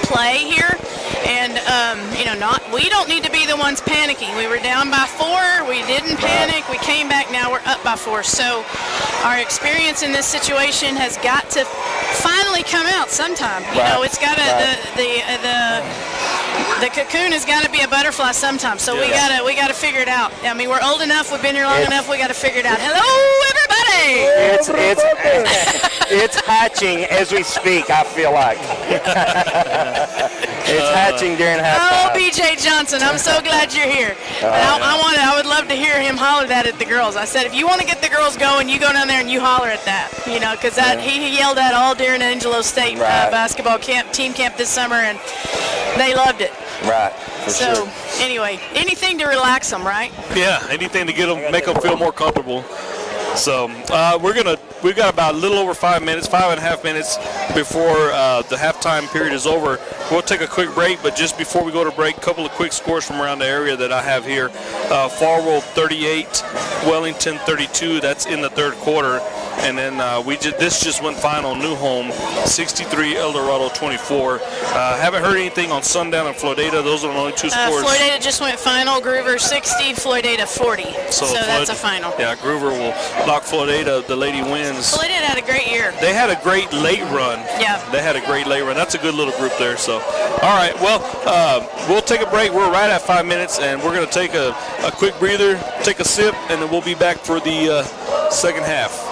play here, and we don't need to be the ones panicking. We were down by 4. We didn't panic. We came back. Now we're up by 4. So our experience in this situation has got to finally come out sometime. It's got to the cocoon has got to be a butterfly sometime. So we gotta figure it out. I mean, we're old enough. We've been here long enough. We got to figure it out. Hello, everybody. It's hatching as we speak. I feel like it's hatching during halftime. Oh, BJ Johnson, I'm so glad you're here. I would love to hear him holler that at the girls. I said, if you want to get the girls going, you go down there and you holler at that. Because he yelled that all during Angelo State basketball team camp this summer, and they loved it. Right. So anyway, anything to relax them, right? Yeah, anything to make them feel more comfortable. So we've got about a little over 5 minutes, 5.5 minutes before the halftime period is over. We'll take a quick break, but just before we go to break, a couple of quick scores from around the area that I have here. Farwell 38, Wellington 32. That's in the third quarter. And then this just went final. New Home 63, El Dorado 24. Haven't heard anything on Sundown and Floydada. Those are the only 2 scores. Floydada just went final. Groover 60, Floydada 40. So that's a final. Yeah, Groover will knock Floydada. The lady wins. Floydada had a great year. They had a great late run. Yeah. They had a great late run. That's a good little group there. So, all right. Well, we'll take a break. We're right at 5 minutes, and we're going to take a quick breather, take a sip, and then we'll be back for the second half.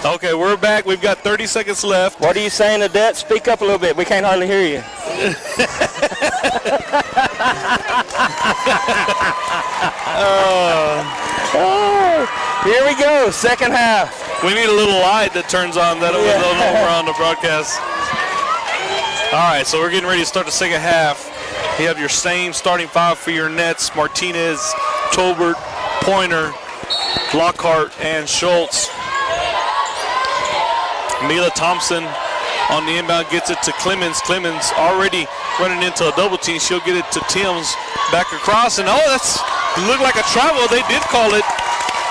Okay, we're back. We've got 30 seconds left. What are you saying, Adette? Speak up a little bit. We can't hardly hear you. Here we go, second half. We need a little light that turns on that was over on the broadcast. All right, so we're getting ready to start the second half. You have your same starting five for your Nets: Martinez, Tolbert, Pointer, Lockhart, and Schultz. Mila Thompson on the inbound gets it to Clemens. Clemens already running into a double team. She'll get it to Timms back across, and that's looked like a travel. They did call it.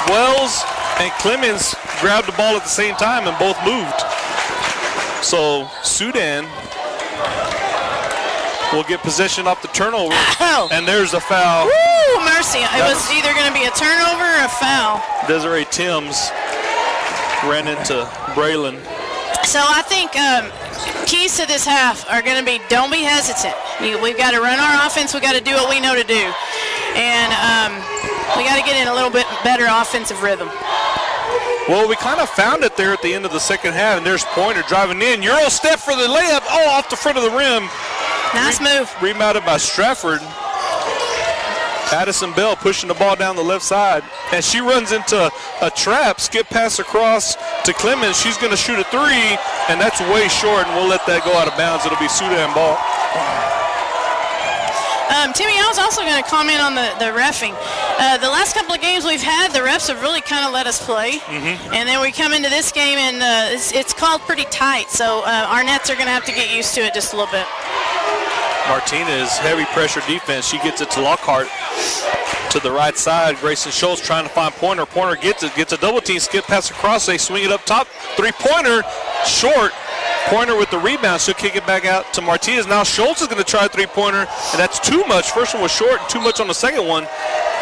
Wells and Clemens grabbed the ball at the same time and both moved. So Sudan will get possession off the turnover. Ow. And there's a foul. Woo, mercy. It was either going to be a turnover or a foul. Desiree Timms ran into Braylon. So I think keys to this half are going to be don't be hesitant. We've got to run our offense. We've got to do what we know to do. And we got to get in a little bit better offensive rhythm. Well, we kind of found it there at the end of the second half, and there's Pointer driving in. Euro step for the layup. Oh, off the front of the rim. Nice move. Rebounded by Stratford. Addison Bell pushing the ball down the left side. And she runs into a trap. Skip pass across to Clemens. She's going to shoot a three, and that's way short, and we'll let that go out of bounds. It'll be Sudan ball. Timmy, I was also going to comment on the reffing. The last couple of games we've had, the refs have really kind of let us play. Mm-hmm. And then we come into this game, and it's called pretty tight. So our Nets are going to have to get used to it just a little bit. Martinez, heavy pressure defense. She gets it to Lockhart to the right side. Grayson Schultz trying to find Pointer. Pointer gets it, gets a double team, skip pass across. They swing it up top. Three-pointer, short. Pointer with the rebound. She'll kick it back out to Martinez. Now Schultz is going to try a three-pointer, and that's too much. First one was short and too much on the second one,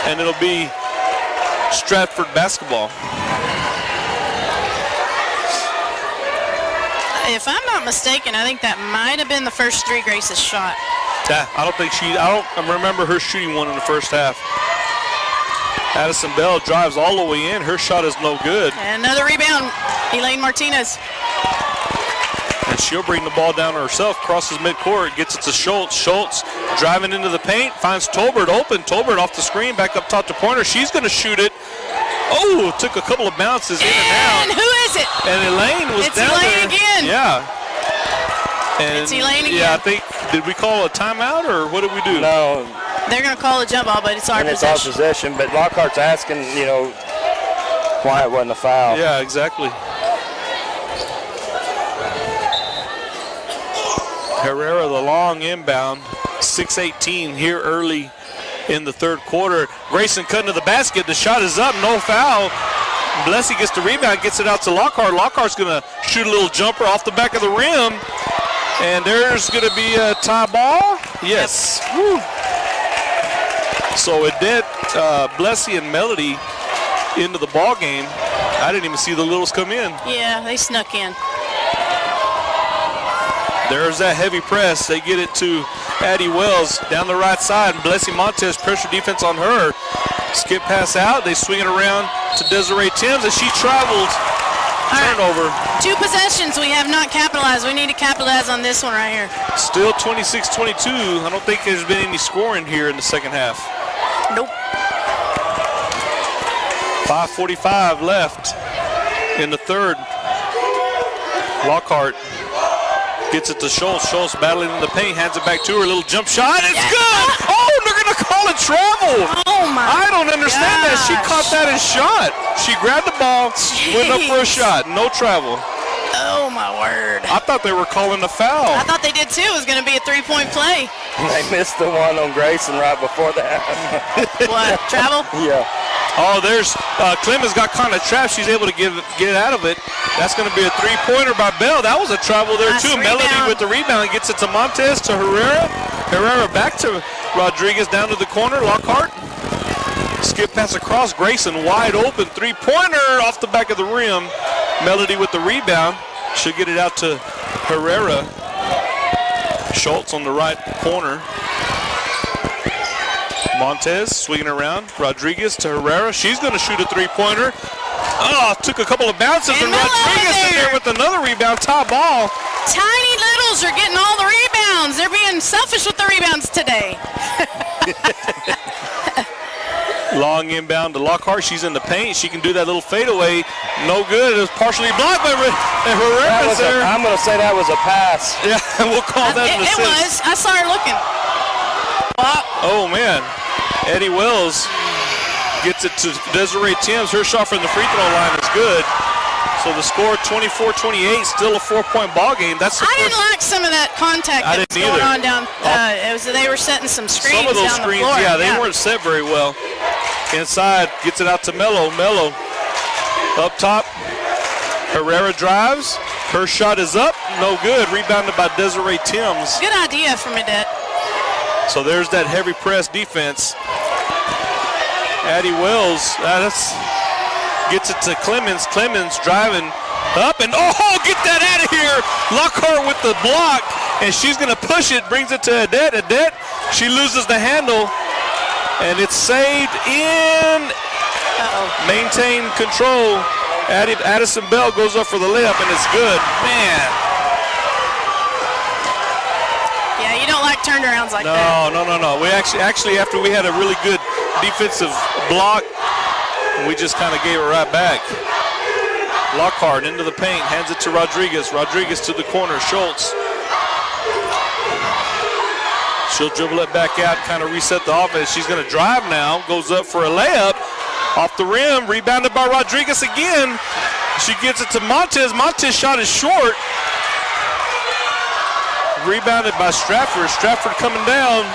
and it'll be Stratford basketball. If I'm not mistaken, I think that might have been the first three Grace's shot. Yeah, I don't remember her shooting one in the first half. Addison Bell drives all the way in. Her shot is no good. And another rebound, Elaine Martinez. And she'll bring the ball down herself, crosses midcourt, gets it to Schultz. Schultz driving into the paint, finds Tolbert open. Tolbert off the screen, back up top to Pointer. She's going to shoot it. Oh, took a couple of bounces in and out. And who is it? And Elaine was it's down Elaine there. again. Yeah. And it's Elaine again. Yeah, I think, did we call a timeout or what did we do? No. They're going to call a jump ball, but it's our and possession. It's our possession, but Lockhart's asking, why it wasn't a foul. Yeah, exactly. Herrera, the long inbound, 6:18 here early in the third quarter. Grayson cutting to the basket. The shot is up, no foul. Blessy gets the rebound, gets it out to Lockhart. Lockhart's going to shoot a little jumper off the back of the rim. And there's going to be a tie ball. Yes. Woo. So Odette, Blessy, and Melody into the ball game. I didn't even see the littles come in. Yeah, they snuck in. There's that heavy press. They get it to Addie Wells down the right side. And Blessy Montez pressure defense on her. Skip pass out. They swing it around to Desiree Timms, and she travels. Turnover. Right. 2 possessions. We have not capitalized. We need to capitalize on this one right here. Still 26-22. I don't think there's been any scoring here in the second half. Nope. 5:45 left in the third. Lockhart gets it to Schultz. Schultz battling in the paint, hands it back to her. A little jump shot. It's good. Oh, they're going to call it travel. Oh, my I don't understand that. She caught that and shot. She grabbed the ball, went up for a shot. No travel. Oh, my word. I thought they were calling a foul. I thought they did, too. It was going to be a 3-point play. They missed the one on Grayson right before that. What, travel? Yeah. Oh, there's Clemens got kind of trapped. She's able to get out of it. That's going to be a 3-pointer by Bell. That was a travel there, nice too. Rebound. Melody with the rebound gets it to Montez, to Herrera. Herrera back to Rodriguez down to the corner. Lockhart. Skip pass across. Grayson wide open. 3-pointer off the back of the rim. Melody with the rebound. She'll get it out to Herrera. Schultz on the right corner. Montez swinging around. Rodriguez to Herrera. She's going to shoot a 3-pointer. Oh, took a couple of bounces, and Melo Rodriguez in there with another rebound, top ball. Tiny Littles are getting all the rebounds. They're being selfish with the rebounds today. Long inbound to Lockhart. She's in the paint. She can do that little fadeaway. No good. It was partially blocked by Herrera there. I'm going to say that was a pass. Yeah, we'll call that an assist. It was. I saw her looking. Oh, man. Eddie Wells gets it to Desiree Timms. Her shot from the free throw line is good. So the score 24-28, still a 4-point ball game. I didn't like some of that contact that was going on down. They were setting some screens some of those down screens, the floor. yeah, they weren't set very well. Inside, gets it out to Melo. Melo up top. Herrera drives. Her shot is up. No good. Rebounded by Desiree Timms. Good idea from Medette. So there's that heavy press defense. Addie Wells gets it to Clemens. Clemens driving up and get that out of here. Lockhart with the block, and she's going to push it. Brings it to Adette. Adette, she loses the handle, and it's saved in. Maintain control. Addison Bell goes up for the layup, and it's good. Man. Yeah, you don't like turnarounds like that. No. We actually after we had a really good defensive block, we just kind of gave it right back. Lockhart into the paint, hands it to Rodriguez. Rodriguez to the corner, Schultz. She'll dribble it back out, kind of reset the offense. She's going to drive now, goes up for a layup. Off the rim, rebounded by Rodriguez again. She gets it to Montez. Montez shot is short. Rebounded by Stratford. Stratford coming down.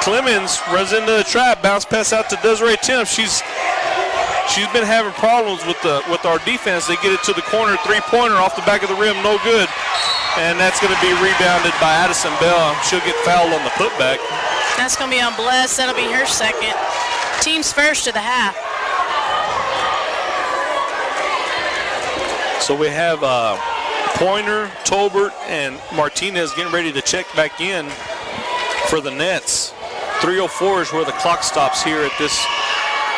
Clemens runs into the trap. Bounce pass out to Desiree Timms. She's been having problems with our defense. They get it to the corner. Three-pointer off the back of the rim. No good. And that's going to be rebounded by Addison Bell. She'll get fouled on the putback. That's going to be on Bless. That'll be her second. Team's first of the half. So we have Pointer, Tolbert, and Martinez getting ready to check back in for the Nets. 3:04 is where the clock stops here at this.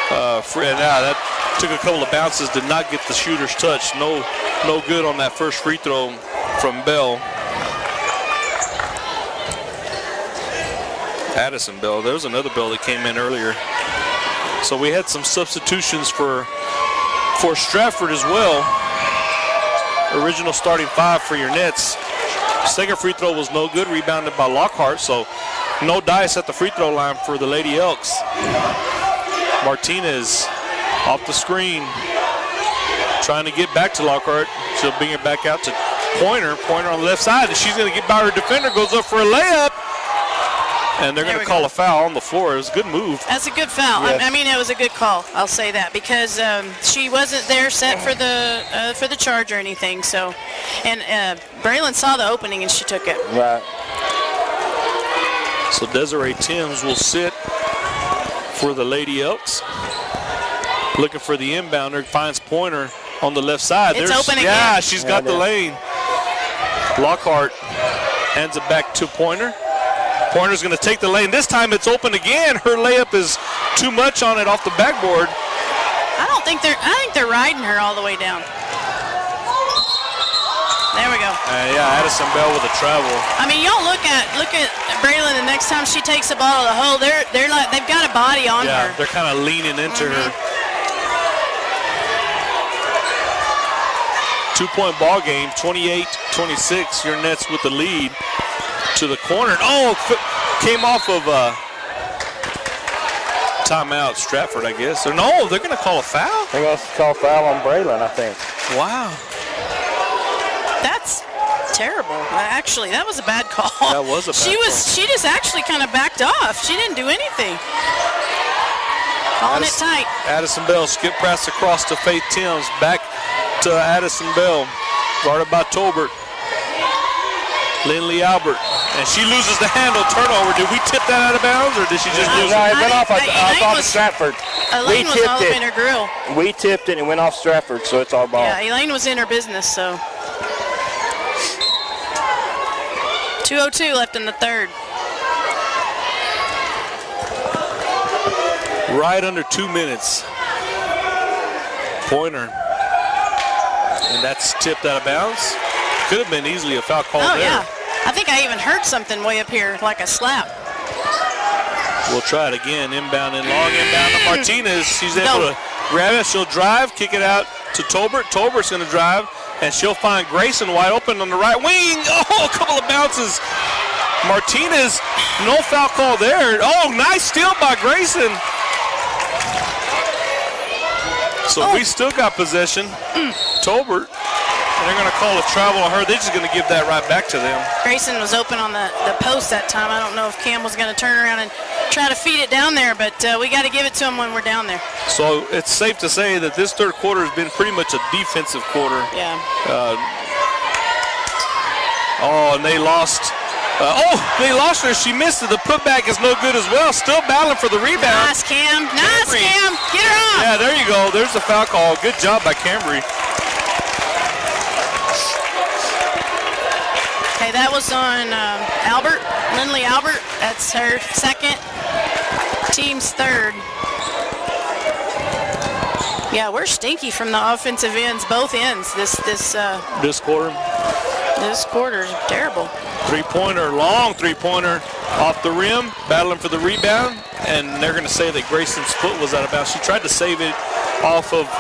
That took a couple of bounces, did not get the shooter's touch. No good on that first free throw from Bell. Addison Bell. There was another Bell that came in earlier. So we had some substitutions for Stratford as well. Original starting five for your Nets. Second free throw was no good, rebounded by Lockhart. So no dice at the free throw line for the Lady Elks. Martinez off the screen, trying to get back to Lockhart. She'll bring it back out to Pointer. Pointer on the left side, and she's going to get by her defender. Goes up for a layup. And they're going to call a foul on the floor. It was a good move. That's a good foul. Yes. I mean, it was a good call. I'll say that because she wasn't there set for the charge or anything. So, and Braylon saw the opening and she took it. Right. So Desiree Timms will sit for the Lady Elks. Looking for the inbounder. Finds Pointer on the left side. It's open again. Yeah, she's got the lane. Lockhart hands it back to Pointer. Pointer's going to take the lane. This time it's open again. Her layup is too much on it off the backboard. I think they're riding her all the way down. There we go. Yeah, Addison Bell with a travel. I mean, y'all look at Braylon the next time she takes the ball to the hole. They're like they've got a body on her. Yeah, they're kind of leaning into her. 2-point ball game, 28-26. Your Nets with the lead. To the corner. Came off of timeout. Stratford, I guess. Or no, they're going to call a foul. They're going to call a foul on Braylon, I think. Wow. That's terrible. Actually, that was a bad call. That was a bad call. She just actually kind of backed off. She didn't do anything. Calling it tight. Addison Bell skip pass across to Faith Timms. Back to Addison Bell. Guarded by Tolbert. Lindley Albert. And she loses the handle. Turnover. Did we tip that out of bounds, or did she just lose it? No, it went off of Stratford. Elaine was all up in her grill. We tipped it and it went off Stratford, so it's our ball. Yeah, Elaine was in her business, so. 2:02 left in the third. Right under 2 minutes. Pointer. And that's tipped out of bounds. Could have been easily a foul call there. Yeah. I think I even heard something way up here, like a slap. We'll try it again. Inbound and long inbound to Martinez. She's able to grab it. She'll drive, kick it out to Tolbert. Tolbert's going to drive, and she'll find Grayson wide open on the right wing. Oh, a couple of bounces. Martinez, no foul call there. Oh, nice steal by Grayson. So we still got possession. Tolbert. And they're going to call a travel on her. They're just going to give that right back to them. Grayson was open on the post that time. I don't know if Cam was going to turn around and try to feed it down there, but we got to give it to him when we're down there. So it's safe to say that this third quarter has been pretty much a defensive quarter. Yeah. And they lost. They lost her. She missed it. The putback is no good as well. Still battling for the rebound. Nice, Cam. Nice, Cam. Get her off. Yeah, there you go. There's the foul call. Good job by Cambry. Okay, that was on Lindley Albert. That's her second, team's third. Yeah, we're stinky from the offensive ends, both ends. This quarter. This quarter is terrible. Three-pointer, long three-pointer off the rim, battling for the rebound, and they're going to say that Grayson's foot was out of bounds. She tried to save it off of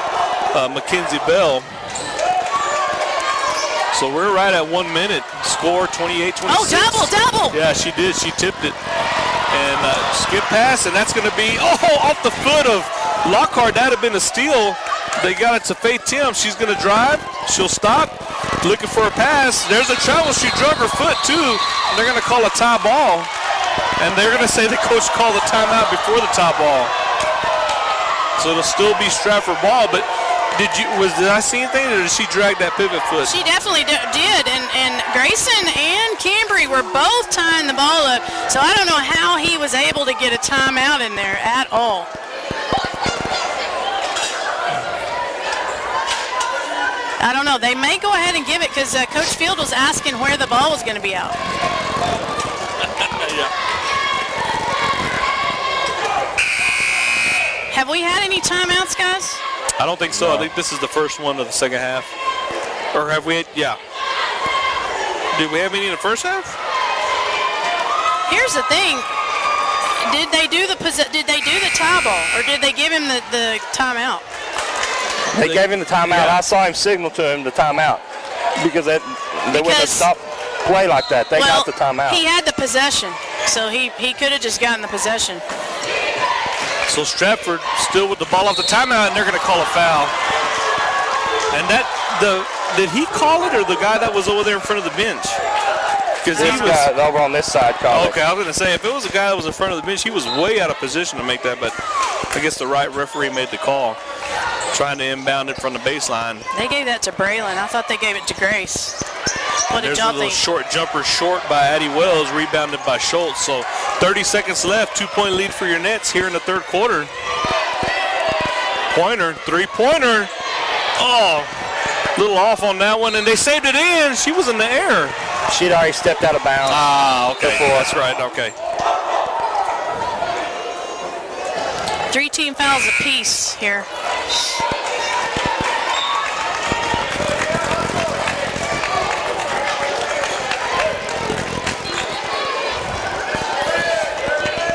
Mackenzie Bell. So we're right at 1 minute. Score 28-26. Oh, double! Yeah, she did. She tipped it. And skip pass, and that's going to be, off the foot of Lockhart. That would have been a steal. They got it to Faith Tim. She's going to drive. She'll stop. Looking for a pass. There's a travel. She drug her foot, too. And they're going to call a tie ball. And they're going to say the coach called the timeout before the tie ball. So it'll still be Stratford ball, but did I see anything, or did she drag that pivot foot? She definitely did, and Grayson and Cambry were both tying the ball up, so I don't know how he was able to get a timeout in there at all. I don't know. They may go ahead and give it because Coach Field was asking where the ball was going to be out. Yeah. Have we had any timeouts, guys? I don't think so. No. I think this is the first one of the second half. Or have we? Yeah. Did we have any in the first half? Here's the thing. Did they do the tie ball, or did they give him the timeout? They gave him the timeout. Yeah. I saw him signal to him the timeout because they wouldn't have stopped play like that. They got the timeout. He had the possession, so he could have just gotten the possession. So Stratford still with the ball off the timeout, and they're going to call a foul. And did he call it, or the guy that was over there in front of the bench? Because this guy over on this side called it. Okay, I was going to say, if it was a guy that was in front of the bench, he was way out of position to make that, but I guess the right referee made the call, trying to inbound it from the baseline. They gave that to Braylon. I thought they gave it to Grace. What did y'all think? There's a little short jumper short by Addie Wells, rebounded by Schultz. So 30 seconds left, 2-point lead for your Nets here in the third quarter. Pointer, three-pointer. Oh, a little off on that one, and they saved it in. She was in the air. She'd already stepped out of bounds. Ah, okay, that's right, okay. 3 team fouls apiece here.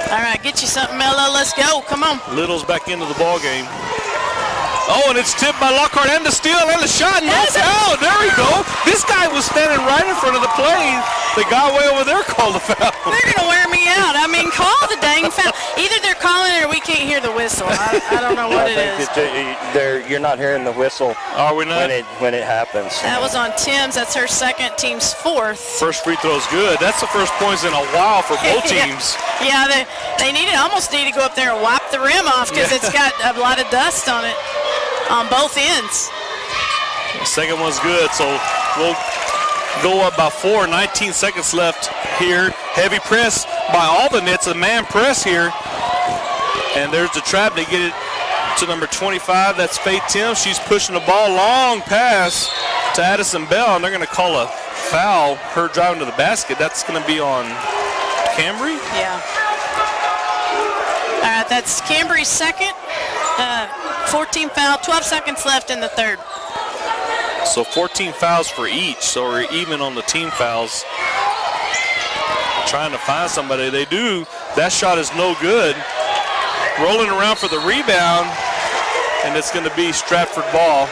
All right, get you something, Mello. Let's go. Come on. Little's back into the ball game. Oh, and it's tipped by Lockhart, and the steal, and the shot. No foul. There we go. This guy was standing right in front of the play. The guy way over there called the foul. They're going to wear me out. I mean, call the dang foul. Either they're calling it or we can't hear the whistle. I don't know what it is. You're not hearing the whistle. Are we not? When it happens. That was on Tim's. That's her second, team's fourth. First free throw's good. That's the first points in a while for both teams. Yeah, they almost need to go up there and wipe the rim off because it's got a lot of dust on it on both ends. The second one's good, so we'll go up by 4. 19 seconds left here. Heavy press by all the Nets. A man press here. And there's the trap. They get it to number 25. That's Faith Tim. She's pushing the ball. Long pass to Addison Bell, and they're going to call a foul. Her driving to the basket. That's going to be on Cambry? Yeah. All right, that's Cambry's second. 14 foul, 12 seconds left in the third. So 14 fouls for each, so we're even on the team fouls. Trying to find somebody. They do. That shot is no good. Rolling around for the rebound, and it's going to be Stratford ball.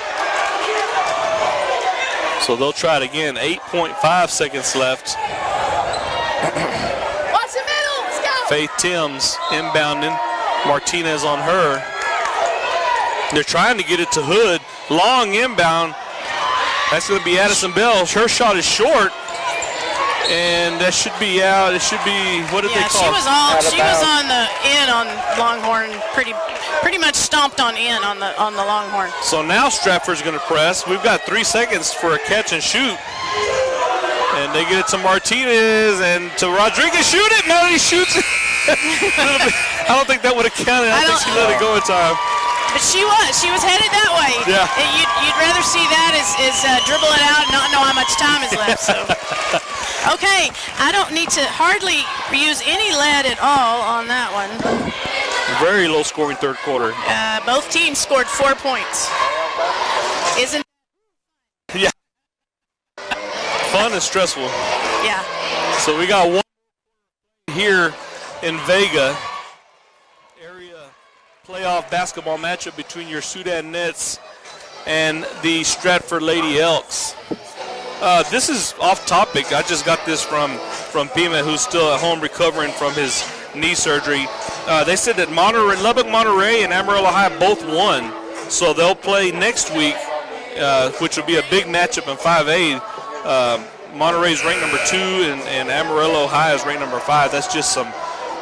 So they'll try it again. 8.5 seconds left. Watch the middle. Let's go. Faith Timms inbounding. Martinez on her. They're trying to get it to Hood. Long inbound. That's going to be Addison Bell. Her shot is short. And that should be out. It should be, what did they call it? She was on the in on Longhorn, pretty much stomped on in on the Longhorn. So now Stratford's going to press. We've got 3 seconds for a catch and shoot. And they get it to Martinez and to Rodriguez. Shoot it. Melody shoots it. I don't think that would have counted. I think she let it go in time. But she was headed that way. Yeah. You'd rather see that is dribble it out and not know how much time is left. So, okay, I don't need to hardly use any lead at all on that one. Very low scoring third quarter. Both teams scored 4 points. Isn't? Yeah. Fun and stressful. Yeah. So we got one here in Vega. Playoff basketball matchup between your Sudan Nets and the Stratford Lady Elks. This is off topic. I just got this from Pima, who's still at home recovering from his knee surgery. They said that Lubbock Monterey and Amarillo High both won, so they'll play next week, which will be a big matchup in 5A. Monterey's ranked number 2 and Amarillo High is ranked number 5. That's just some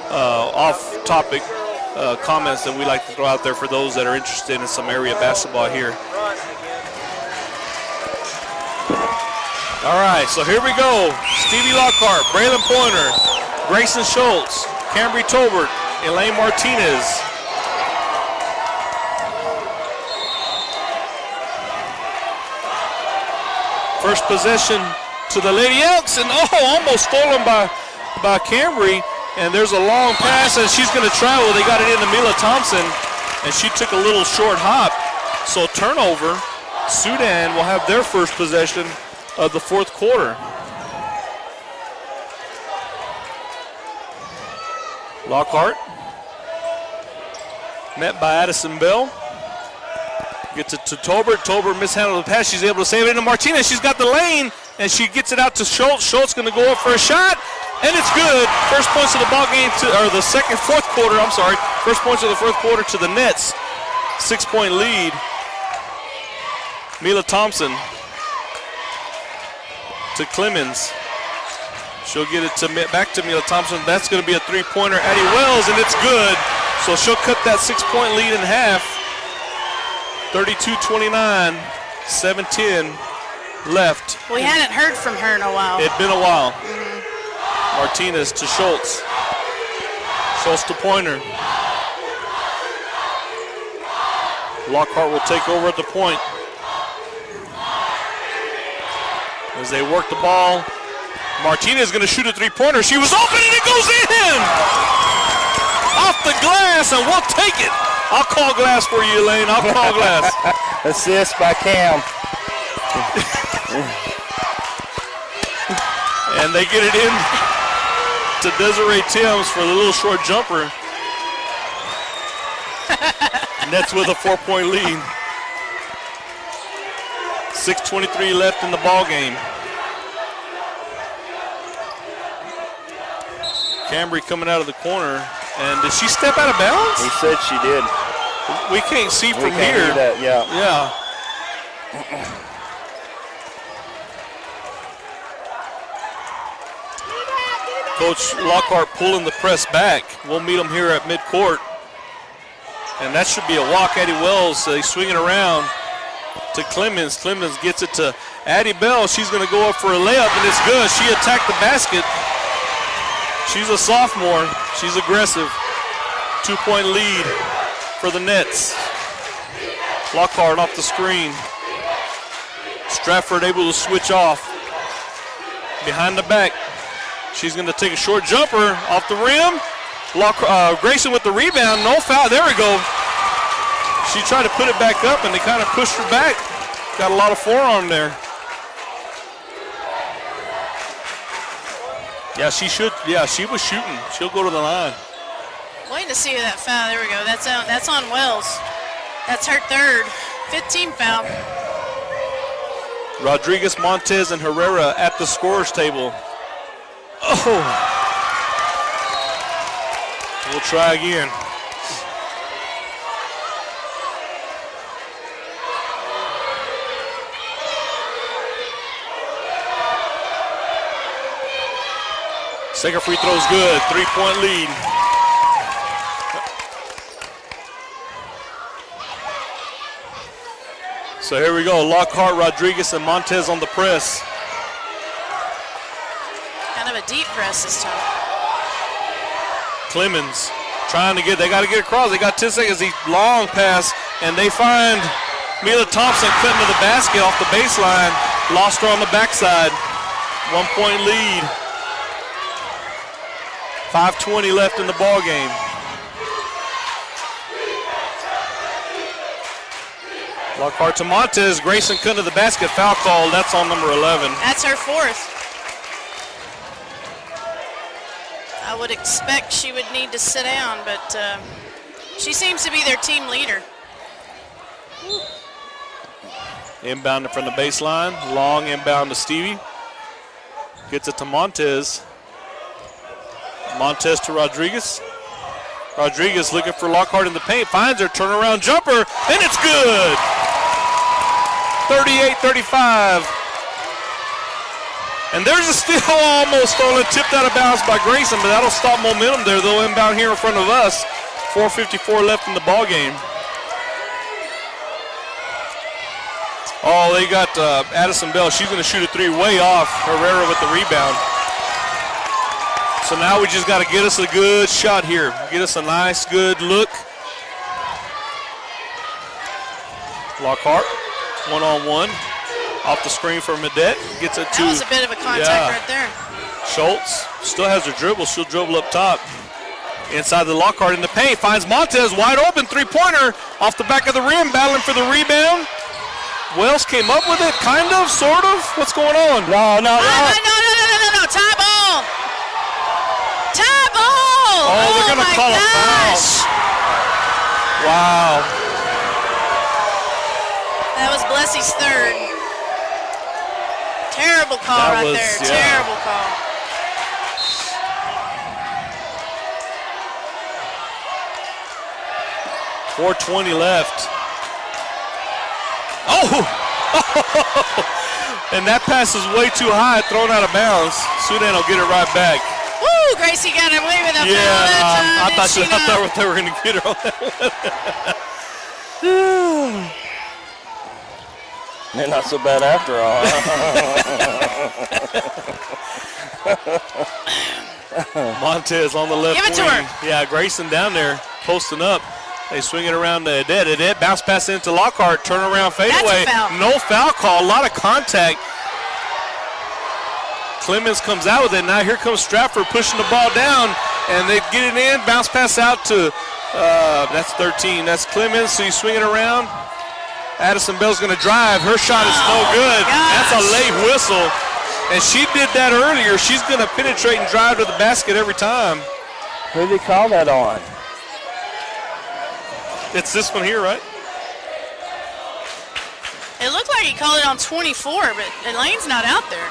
off topic comments that we like to throw out there for those that are interested in some area basketball here. All right, so here we go. Stevie Lockhart, Braylon Pointer, Grayson Schultz, Cambry Tolbert, Elaine Martinez. First possession to the Lady Elks, and almost stolen by Cambry. And there's a long pass, and she's going to travel. They got it into Mila Thompson, and she took a little short hop. So turnover. Sudan will have their first possession of the fourth quarter. Lockhart. Met by Addison Bell. Gets it to Tolbert. Tolbert mishandled the pass. She's able to save it into Martinez. She's got the lane, and she gets it out to Schultz. Schultz going to go up for a shot. And it's good. First points of the ball game fourth quarter. First points of the fourth quarter to the Nets. 6-point lead. Mila Thompson to Clemens. She'll get it back to Mila Thompson. That's going to be a 3-pointer. Addie Wells, and it's good. So she'll cut that 6-point lead in half. 32-29, 7-10 left. We hadn't heard from her in a while. It'd been a while. Martinez to Schultz. Schultz to Pointer. Lockhart will take over at the point. As they work the ball, Martinez is going to shoot a 3-pointer. She was open and it goes in! Off the glass, and we'll take it. I'll call glass for you, Elaine. I'll call glass. Assist by Cam. And they get it in to Desiree Timms for the little short jumper. Nets with a 4-point lead. 6:23 left in the ball game. Cambry coming out of the corner. And did she step out of bounds? He said she did. We can't see from can't here. hear that, yeah. Coach Lockhart pulling the press back. We'll meet them here at midcourt. And that should be a walk. Addie Wells, they swing it around to Clemens. Clemens gets it to Addie Bell. She's going to go up for a layup, and it's good. She attacked the basket. She's a sophomore. She's aggressive. 2-point lead for the Nets. Lockhart off the screen. Stratford able to switch off. Behind the back. She's going to take a short jumper off the rim. Grayson with the rebound. No foul. There we go. She tried to put it back up, and they kind of pushed her back. Got a lot of forearm there. Yeah, she should. Yeah, she was shooting. She'll go to the line. Waiting to see that foul. There we go. That's on Wells. That's her third. 15 foul. Rodriguez, Montez, and Herrera at the scorer's table. Oh. We'll try again. Second free throw's good. 3-point lead. So here we go. Lockhart, Rodriguez, and Montez on the press. Kind of a deep press this time. Clemens trying to get, they got to get across. They got 10 seconds. He long pass, and they find Mila Thompson cutting to the basket off the baseline. Lost her on the backside. 1 point lead. 5:20 left in the ball game. Lockhart to Montez. Grayson cutting to the basket. Foul call. That's on number 11. That's her fourth. I would expect she would need to sit down, but she seems to be their team leader. Inbound from the baseline. Long inbound to Stevie. Gets it to Montez. Montez to Rodriguez. Rodriguez looking for Lockhart in the paint. Finds her. Turnaround jumper. And it's good. 38-35. And there's a steal almost stolen. Tipped out of bounds by Grayson, but that'll stop momentum there. They'll inbound here in front of us. 4:54 left in the ball game. Oh, they got Addison Bell. She's going to shoot a three way off. Herrera with the rebound. So now we just got to get us a good shot here. Get us a nice, good look. Lockhart, one-on-one. Off the screen for Medette. Gets it to. That was a bit of a contact right there. Schultz still has her dribble. She'll dribble up top. Inside the Lockhart in the paint. Finds Montez wide open. Three-pointer off the back of the rim. Battling for the rebound. Wells came up with it. Kind of, sort of. What's going on? No. Tie ball. Tie ball. Oh, they're going to call a foul. Wow. That was Blessie's third. Terrible call That right was, there. yeah. Terrible call. .420 left. Oh! And that pass is way too high, thrown out of bounds. Sudan will get it right back. Woo! Gracie got away with a foul that time. I thought they were going to get her on that one. They're not so bad after all. Montez on the left Give it to wing. her. Yeah, Grayson down there posting up. They swing it around to Adet. Adet bounce pass into Lockhart. Turnaround fadeaway. That's a foul. No foul call. A lot of contact. Clemens comes out with it. Now here comes Stratford pushing the ball down. And they get it in. Bounce pass out to, that's 13. That's Clemens. So he's swinging around. Addison Bell's going to drive. Her shot is no good. That's a late whistle. And she did that earlier. She's going to penetrate and drive to the basket every time. Who did they call that on? It's this one here, right? It looked like he called it on 24, but Elaine's not out there.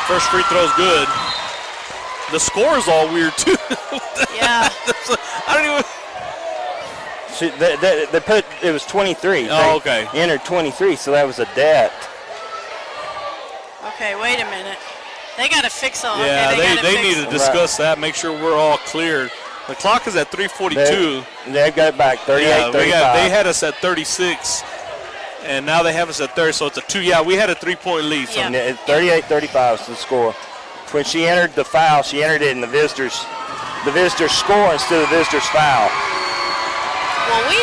First free throw's good. The score is all weird, too. Yeah. I don't even... They put it was 23. Oh, okay. They entered 23, so that was a debt. Okay, wait a minute. They got to fix all. Yeah, okay, they need to discuss that, make sure we're all cleared. The clock is at 3:42. They've got it back 38, 35. They had us at 36, and now they have us at 30, so it's a 2. Yeah, we had a 3-point lead. So. Yeah. 38-35 is the score. When she entered the foul, she entered it in the visitors' score instead of the visitors' foul. Well, we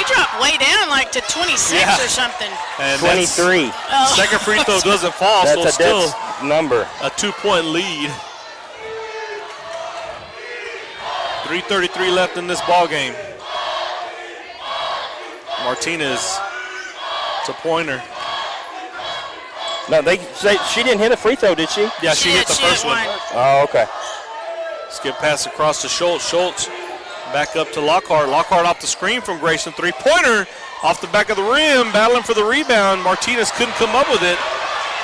dropped way down like to 26 or something. And 23. Second free throw doesn't fall, so That's still number. a 2-point lead. 3:33 left in this ball game. Martinez to Pointer. No, she didn't hit a free throw, did she? Yeah, she hit the first one. Oh, okay. Skip pass across to Schultz. Schultz back up to Lockhart. Lockhart off the screen from Grayson. Three-pointer off the back of the rim, battling for the rebound. Martinez couldn't come up with it.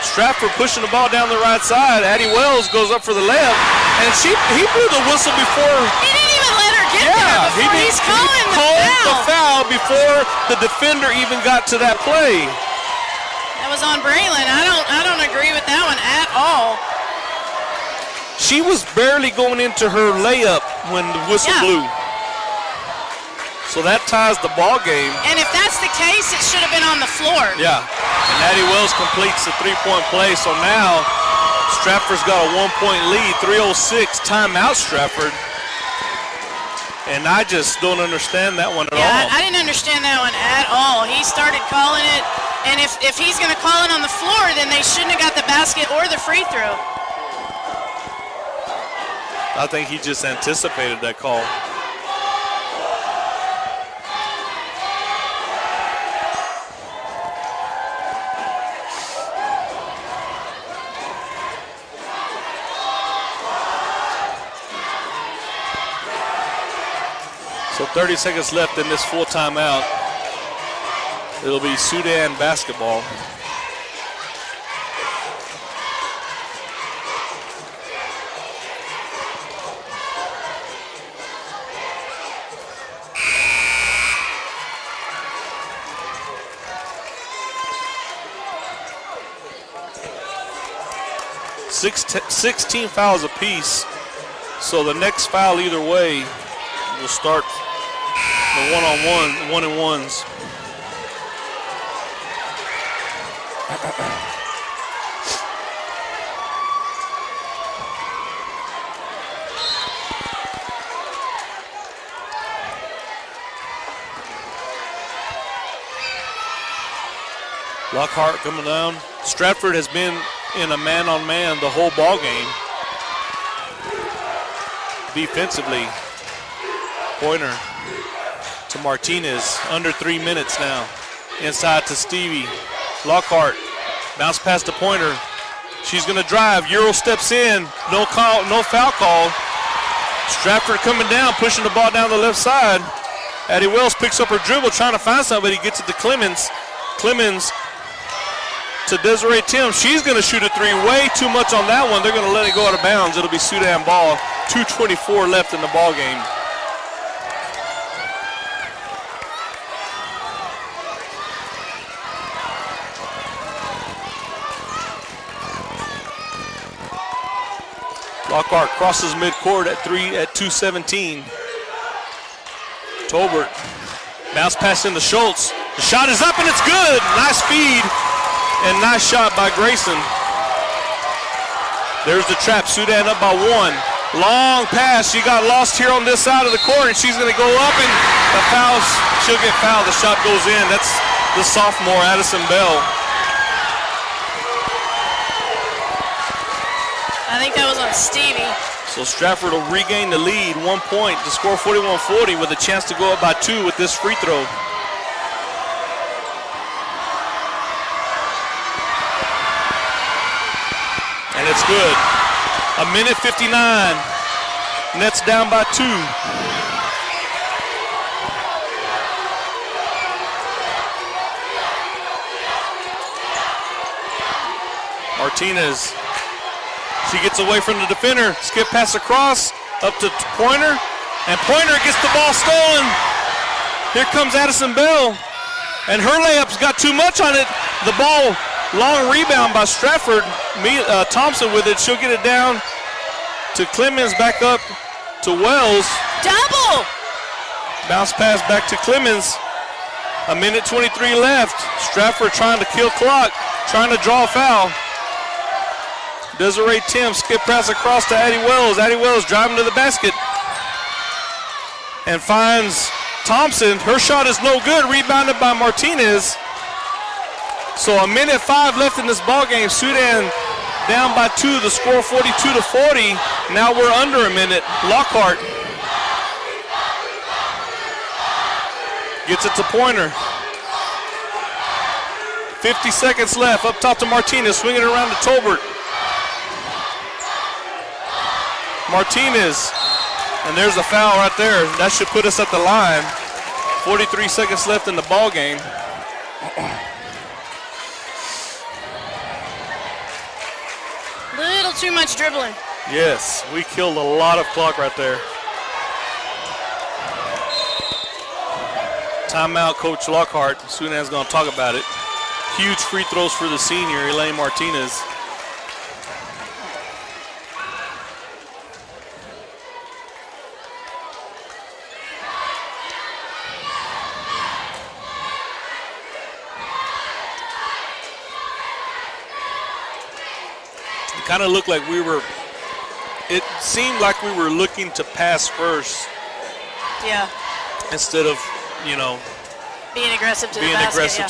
Stratford pushing the ball down the right side. Addie Wells goes up for the layup, and he blew the whistle before. He didn't even let her get there before he's calling the foul before the defender even got to that play. That was on Braylon. I don't agree with that one at all. She was barely going into her layup when the whistle blew. So that ties the ball game. And if that's the case, it should have been on the floor. Yeah. And Addie Wells completes the three-point play. So now Stratford's got a 1-point lead. 3:06 timeout Stratford. And I just don't understand that one at all. Yeah, I didn't understand that one at all. He started calling it. And if he's going to call it on the floor, then they shouldn't have got the basket or the free throw. I think he just anticipated that call. So 30 seconds left in this full timeout. It'll be Sudan basketball. Sixteen fouls apiece. So the next foul either way will start the one-on-ones. Lockhart coming down. Stratford has been in a man-on-man the whole ball game. Defensively, Pointer to Martinez, under 3 minutes now. Inside to Stevie. Lockhart, bounce pass to Pointer. She's gonna drive, Euro steps in, no foul call. Stratford coming down, pushing the ball down the left side. Addie Wells picks up her dribble, trying to find somebody, gets it to Clemens. Clemens to Desiree Tim. She's going to shoot a three. Way too much on that one. They're going to let it go out of bounds. It'll be Sudan ball. 2:24 left in the ball game. Lockhart crosses midcourt at 2:17. Tolbert, bounce pass into Schultz. The shot is up and it's good. Nice feed and nice shot by Grayson. There's the trap. Sudan up by 1. Long pass. She got lost here on this side of the court, and she's going to go up and the fouls. She'll get fouled. The shot goes in. That's the sophomore Addison Bell. I think that was on Stevie. So Stratford will regain the lead, 1 point to score 41-40 with a chance to go up by 2 with this free throw. And it's good. 1:59. Nets down by 2. Martinez. She gets away from the defender. Skip pass across, up to Pointer. And Pointer gets the ball stolen. Here comes Addison Bell. And her layup's got too much on it. The ball, long rebound by Stratford. Thompson with it. She'll get it down to Clemens, back up to Wells. Double! Bounce pass back to Clemens. 1:23 left. Stratford trying to kill clock, trying to draw a foul. Desiree Tim, skip pass across to Addie Wells. Addie Wells driving to the basket and finds Thompson. Her shot is no good, rebounded by Martinez. So 1:05 left in this ball game. Sudan down by 2, the score 42-40. Now we're under a minute. Lockhart Gets it to Pointer. 50 seconds left. Up top to Martinez. Swinging it around to Tolbert. Martinez. And there's a foul right there. That should put us at the line. 43 seconds left in the ball game. Little too much dribbling. Yes, we killed a lot of clock right there. Timeout, Coach Lockhart. Sunan's going to talk about it. Huge free throws for the senior, Elaine Martinez. It kind of looked like it seemed like we were looking to pass first. Yeah. Instead of, being aggressive to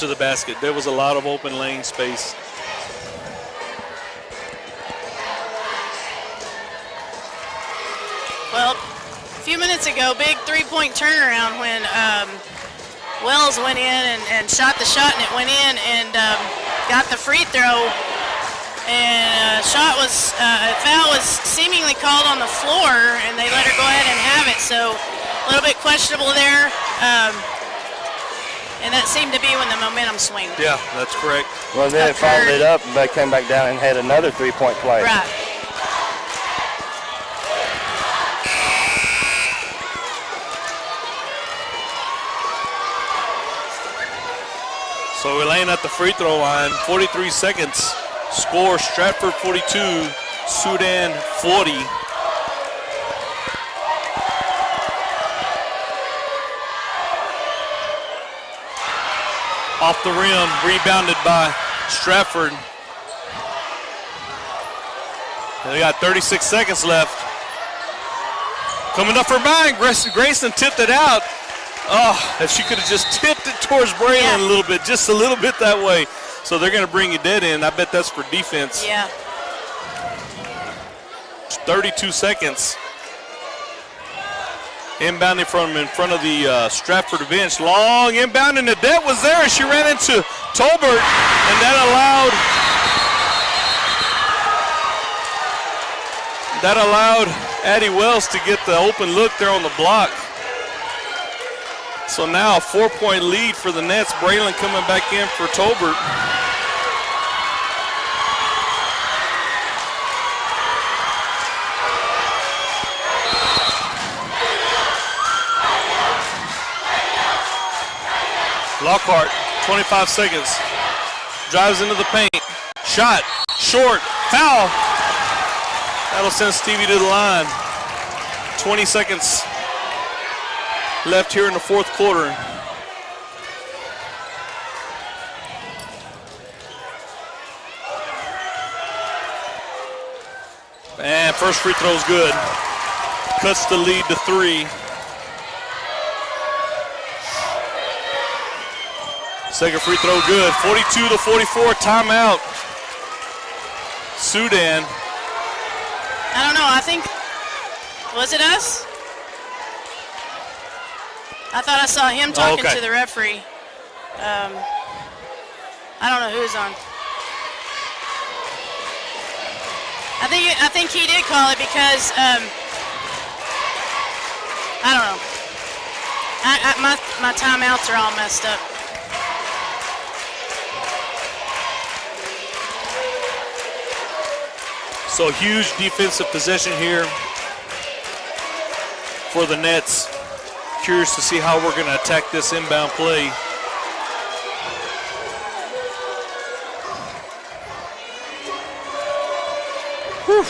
the basket. There was a lot of open lane space. Well, a few minutes ago, big three-point turnaround when Wells went in and shot the shot, and it went in and got the free throw. And foul was seemingly called on the floor, and they let her go ahead and have it. So a little bit questionable there. And that seemed to be when the momentum swung. Yeah, that's correct. Well, then it followed it up, but came back down and had another three-point play. Right. So Elaine at the free throw line, 43 seconds. Score Stratford 42, Sudan 40. Off the rim, rebounded by Stratford. And they got 36 seconds left. Coming up for bang, Grayson tipped it out. Oh, if she could have just tipped it towards Braylon a little bit, just a little bit that way. So they're going to bring you dead in. I bet that's for defense. Yeah. 32 seconds. Inbounding from in front of the Stratford bench. Long inbound, and the debt was there, and she ran into Tolbert, and that allowed Addie Wells to get the open look there on the block. So now a 4-point lead for the Nets. Braylon coming back in for Tolbert. Lockhart, 25 seconds. Drives into the paint. Shot, short, foul. That'll send Stevie to the line. 20 seconds left here in the fourth quarter. And first free throw's good. Cuts the lead to 3. Second free throw good. 42-44, timeout. Sudan. I don't know. I think, was it us? I thought I saw him talking to the referee. I don't know who's on. I think he did call it because I don't know. My timeouts are all messed up. So huge defensive possession here for the Nets. Curious to see how we're going to attack this inbound play. Whew.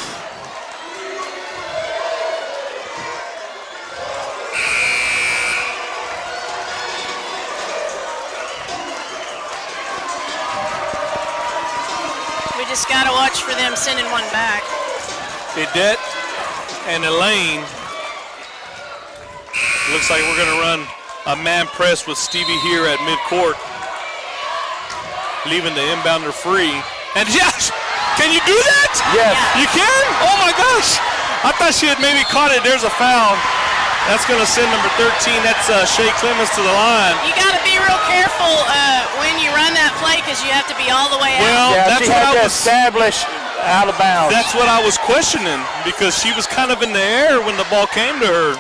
We just got to watch for them sending one back. Edet and Elaine. Looks like we're going to run a man press with Stevie here at midcourt. Leaving the inbounder free. And yes, can you do that? Yes. You can? Oh my gosh. I thought she had maybe caught it. There's a foul. That's going to send number 13. That's Shea Clemens to the line. You got to be real careful when you run that play because you have to be all the way out. Well, Yeah, that's she what had I to was. establish out of bounds. That's what I was questioning because she was kind of in the air when the ball came to her.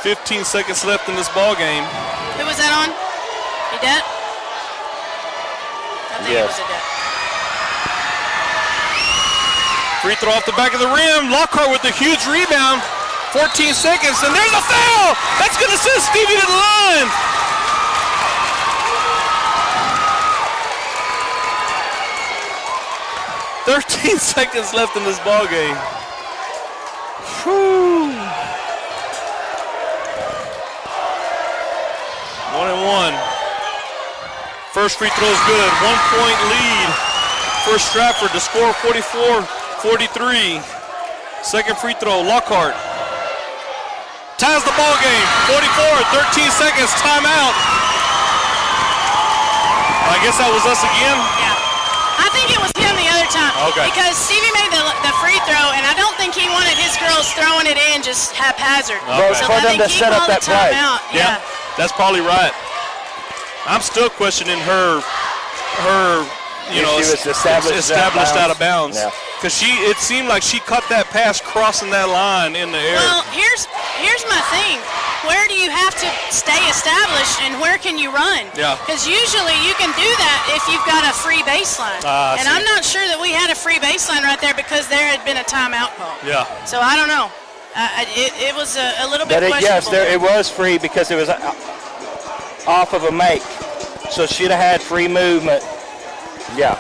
15 seconds left in this ball game. Who was that on? Edet? I think it was Edet. Free throw off the back of the rim. Lockhart with a huge rebound. 14 seconds, and there's a foul. That's going to send Stevie to the line. "13 seconds left in this ball game." Whew. 1-1. First free throw is good. 1 point lead for Stratford to score 44-43. Second free throw, Lockhart. Ties the ball game. 44, 13 seconds, timeout. I guess that was us again. Yeah. I think it was him the other time. Okay. Because Stevie made the free throw, and I don't think he wanted his girls throwing it in just haphazard. Okay. So For I them think to he set up called that the play. timeout. Yeah. That's probably right. I'm still questioning her She was established out of bounds. Yeah. Because it seemed like she caught that pass crossing that line in the air. Well, here's my thing. Where do you have to stay established, and where can you run? Yeah. Because usually you can do that if you've got a free baseline. I And see. I'm not sure that we had a free baseline right there because there had been a timeout call. Yeah. So I don't know. It was a little bit But yes, questionable. it was free because it was off of a make. So she'd have had free movement. Yeah.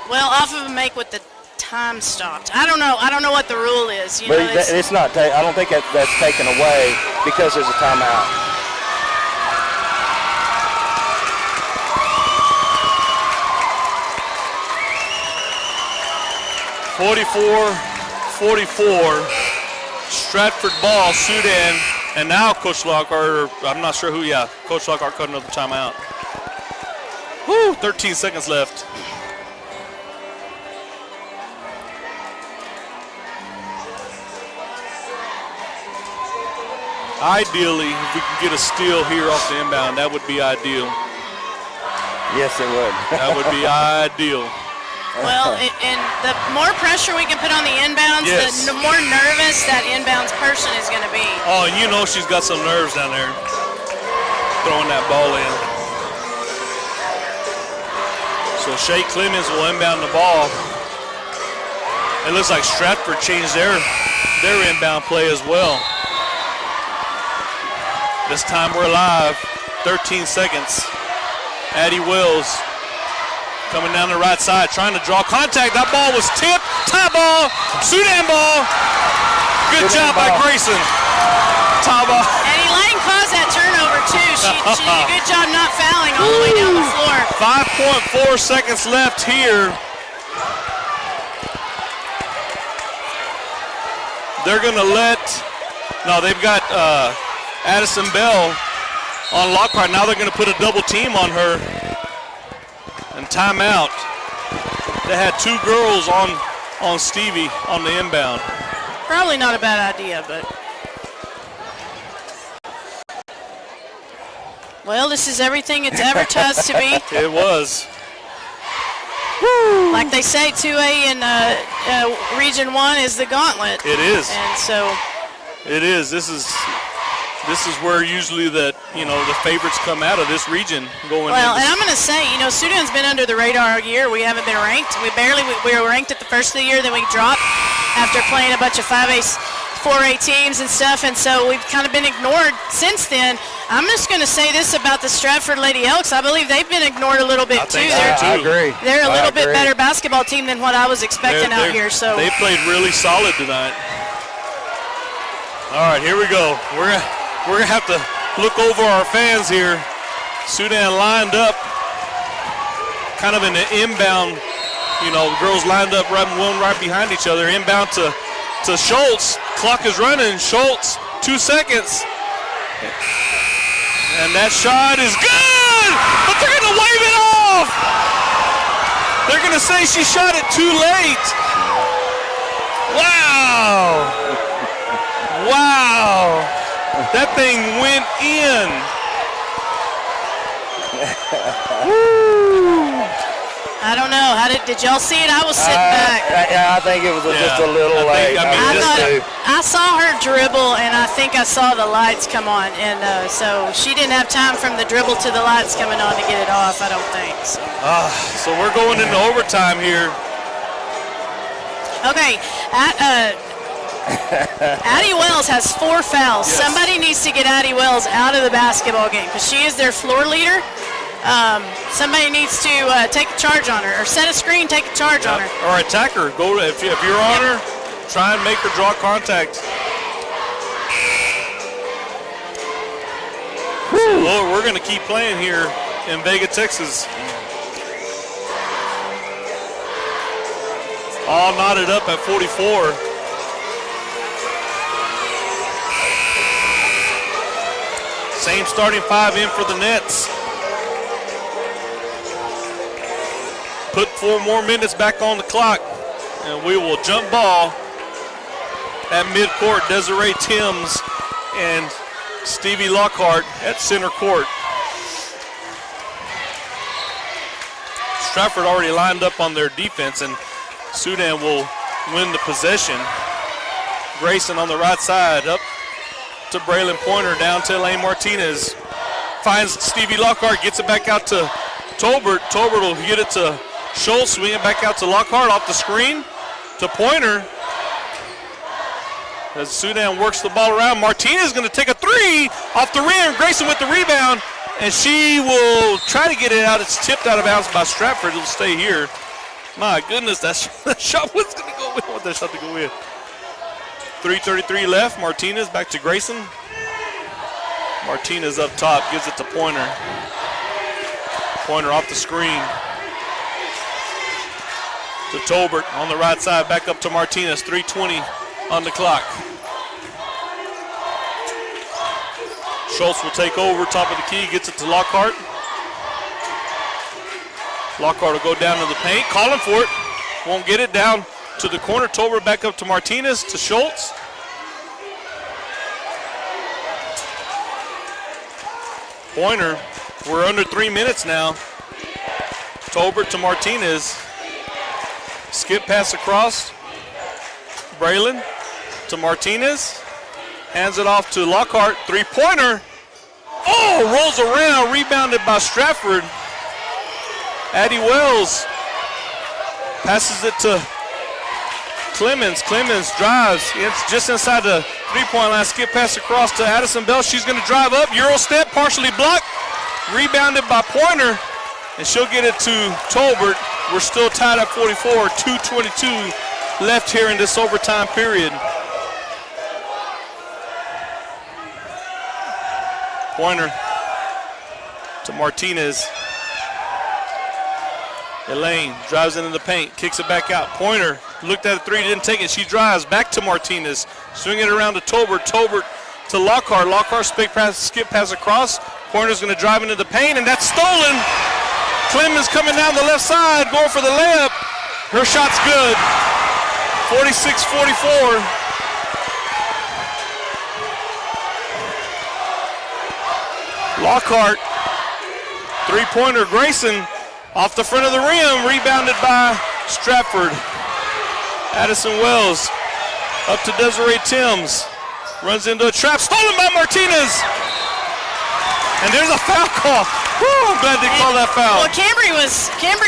Well, off of a make with the time stopped. I don't know. I don't know what the rule is. You know, But it's not. I don't think that's taken away because there's a timeout. "44-44, Stratford ball, Sudan, and now Coach Lockhart, I'm not sure who, Coach Lockhart cut another timeout. Woo, 13 seconds left. Ideally, if we can get a steal here off the inbound, that would be ideal. Yes, it would. That would be ideal. well, and the more pressure we can put on the inbounds, Yes. the more nervous that inbounds person is going to be. Oh, and you know she's got some nerves down there throwing that ball in. So Shea Clemens will inbound the ball. It looks like Stratford changed their inbound play as well. This time we're live. 13 seconds. Addie Wells coming down the right side, trying to draw contact. That ball was tipped. Tie ball. Sudan ball. Good job by Grayson. Tie ball. And Elaine caused that turnover too. She did a good job not fouling all the way down the floor. 5.4 seconds left here. They're going to they've got Addison Bell on Lockhart. Now they're going to put a double team on her. And timeout. They had two girls on Stevie on the inbound. Probably not a bad idea, but. Well, this is everything it's advertised to be. It was. Like they say, 2A in Region 1 is the gauntlet. It is. And so. It is. This is where usually the favorites come out of this region going. Well, and I'm going to say, Sudan's been under the radar all year. We haven't been ranked. We were ranked at the first of the year, then we dropped after playing a bunch of 5A, 4A teams and stuff, and so we've kind of been ignored since then. I'm just going to say this about the Stratford Lady Elks. I believe they've been ignored a little bit too. I agree. They're a little bit better basketball team than what I was expecting out here. So they played really solid tonight. All right, here we go. We're gonna have to look over our fans here. Sudan lined up, kind of in the inbound. Girls lined up right behind each other. Inbound to Schultz. Clock is running. Schultz, 2 seconds. And that shot is good, but they're going to wave it off. They're going to say she shot it too late. Wow! Wow! That thing went in. I don't know. Did y'all see it? I was sitting back. I think it was just a little late. I saw her dribble, and I think I saw the lights come on, and so she didn't have time from the dribble to the lights coming on to get it off. I don't think. So we're going into overtime here. Okay. Addie Wells has 4 fouls. Yes. Somebody needs to get Addie Wells out of the basketball game because she is their floor leader. Somebody needs to take a charge on her, or set a screen, take a charge on her. Or attack her. If you're on her, try and make her draw contact. So we're going to keep playing here in Vega, Texas. All knotted up at 44. Same starting 5 in for the Nets. Put 4 more minutes back on the clock, and we will jump ball at midcourt. Desiree Timms and Stevie Lockhart at center court. Stratford already lined up on their defense, and Sudan will win the possession. Grayson on the right side, up to Braylon Pointer, down to Elaine Martinez. Finds Stevie Lockhart, gets it back out to Tolbert. Tolbert will get it to Schultz, swing it back out to Lockhart, off the screen to Pointer. As Sudan works the ball around, Martinez is going to take a 3 off the rim. Grayson with the rebound, and she will try to get it out. It's tipped out of bounds by Stratford. It'll stay here. My goodness, that shot was going to go in. I want that shot to go in. 3:33 left. Martinez back to Grayson. Martinez up top, gives it to Pointer. Pointer off the screen to Tolbert on the right side, back up to Martinez. 3:20 on the clock. Schultz will take over, top of the key, gets it to Lockhart. Lockhart will go down to the paint, calling for it. Won't get it, down to the corner. Tolbert back up to Martinez, to Schultz. Pointer, we're under 3 minutes now. Tolbert to Martinez. Skip pass across. Braylon to Martinez. Hands it off to Lockhart. 3-pointer. Oh, rolls around, rebounded by Stratford. Addie Wells passes it to Clemens. Clemens drives. It's just inside the three-point line. Skip pass across to Addison Bell. She's going to drive up. Euro step, partially blocked. Rebounded by Pointer. And she'll get it to Tolbert. We're still tied at 44. 2:22 left here in this overtime period. Pointer to Martinez. Elaine drives into the paint, kicks it back out. Pointer looked at a 3, didn't take it. She drives back to Martinez, swing it around to Tolbert. Tolbert to Lockhart. Lockhart skip pass across. Pointer's going to drive into the paint, and that's stolen. Clemens coming down the left side, going for the layup. Her shot's good. 46-44. Lockhart, 3-pointer. Grayson off the front of the rim, rebounded by Stratford. Addison Wells up to Desiree Timms. Runs into a trap, stolen by Martinez. And there's a foul call. Whew, I'm glad they called that foul. Well, Cambry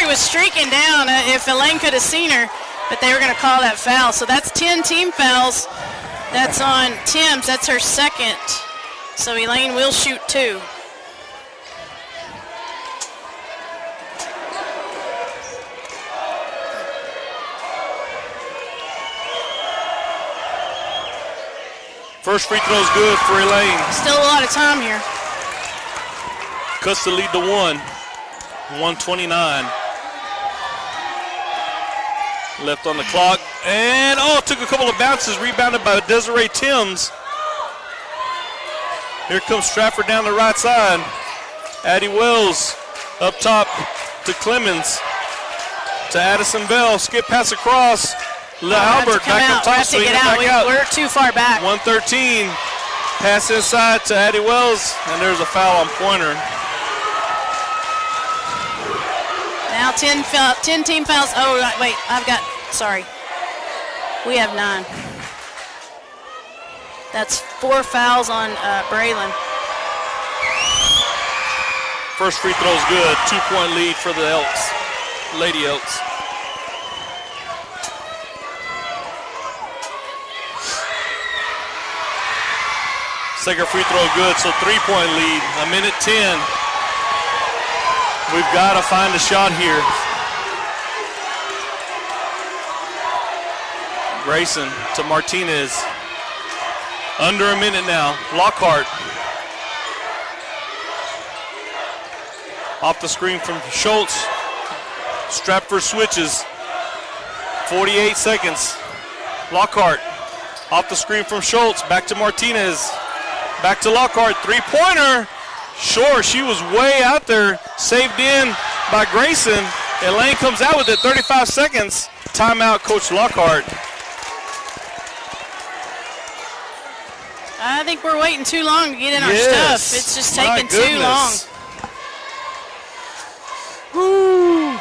was streaking down if Elaine could have seen her, but they were going to call that foul. So that's 10 team fouls. That's on Timms. That's her second. So Elaine will shoot 2. First free throw's good for Elaine. Still a lot of time here. Cuts the lead to 129 left on the clock. And, took a couple of bounces, rebounded by Desiree Timms. Here comes Stratford down the right side. Addie Wells up top to Clemens. To Addison Bell, skip pass across. Albert back up top, swinging it back out. We're too far back. 113. Pass inside to Addie Wells, and there's a foul on Pointer. Now 10 team fouls. Oh, wait, sorry. We have 9. That's 4 fouls on Braylon. First free throw is good. 2-point lead for the Elks, Lady Elks. Second free throw good, so 3-point lead. 1:10. We've got to find a shot here. Grayson to Martinez. Under a minute now. Lockhart. Off the screen from Schultz. Stratford switches. 48 seconds. Lockhart. Off the screen from Schultz. Back to Martinez. Back to Lockhart. 3-pointer. Sure, she was way out there. Saved in by Grayson. Elaine comes out with it. 35 seconds. Timeout, Coach Lockhart. I think we're waiting too long to get in our stuff. It's just taking too long. Woo.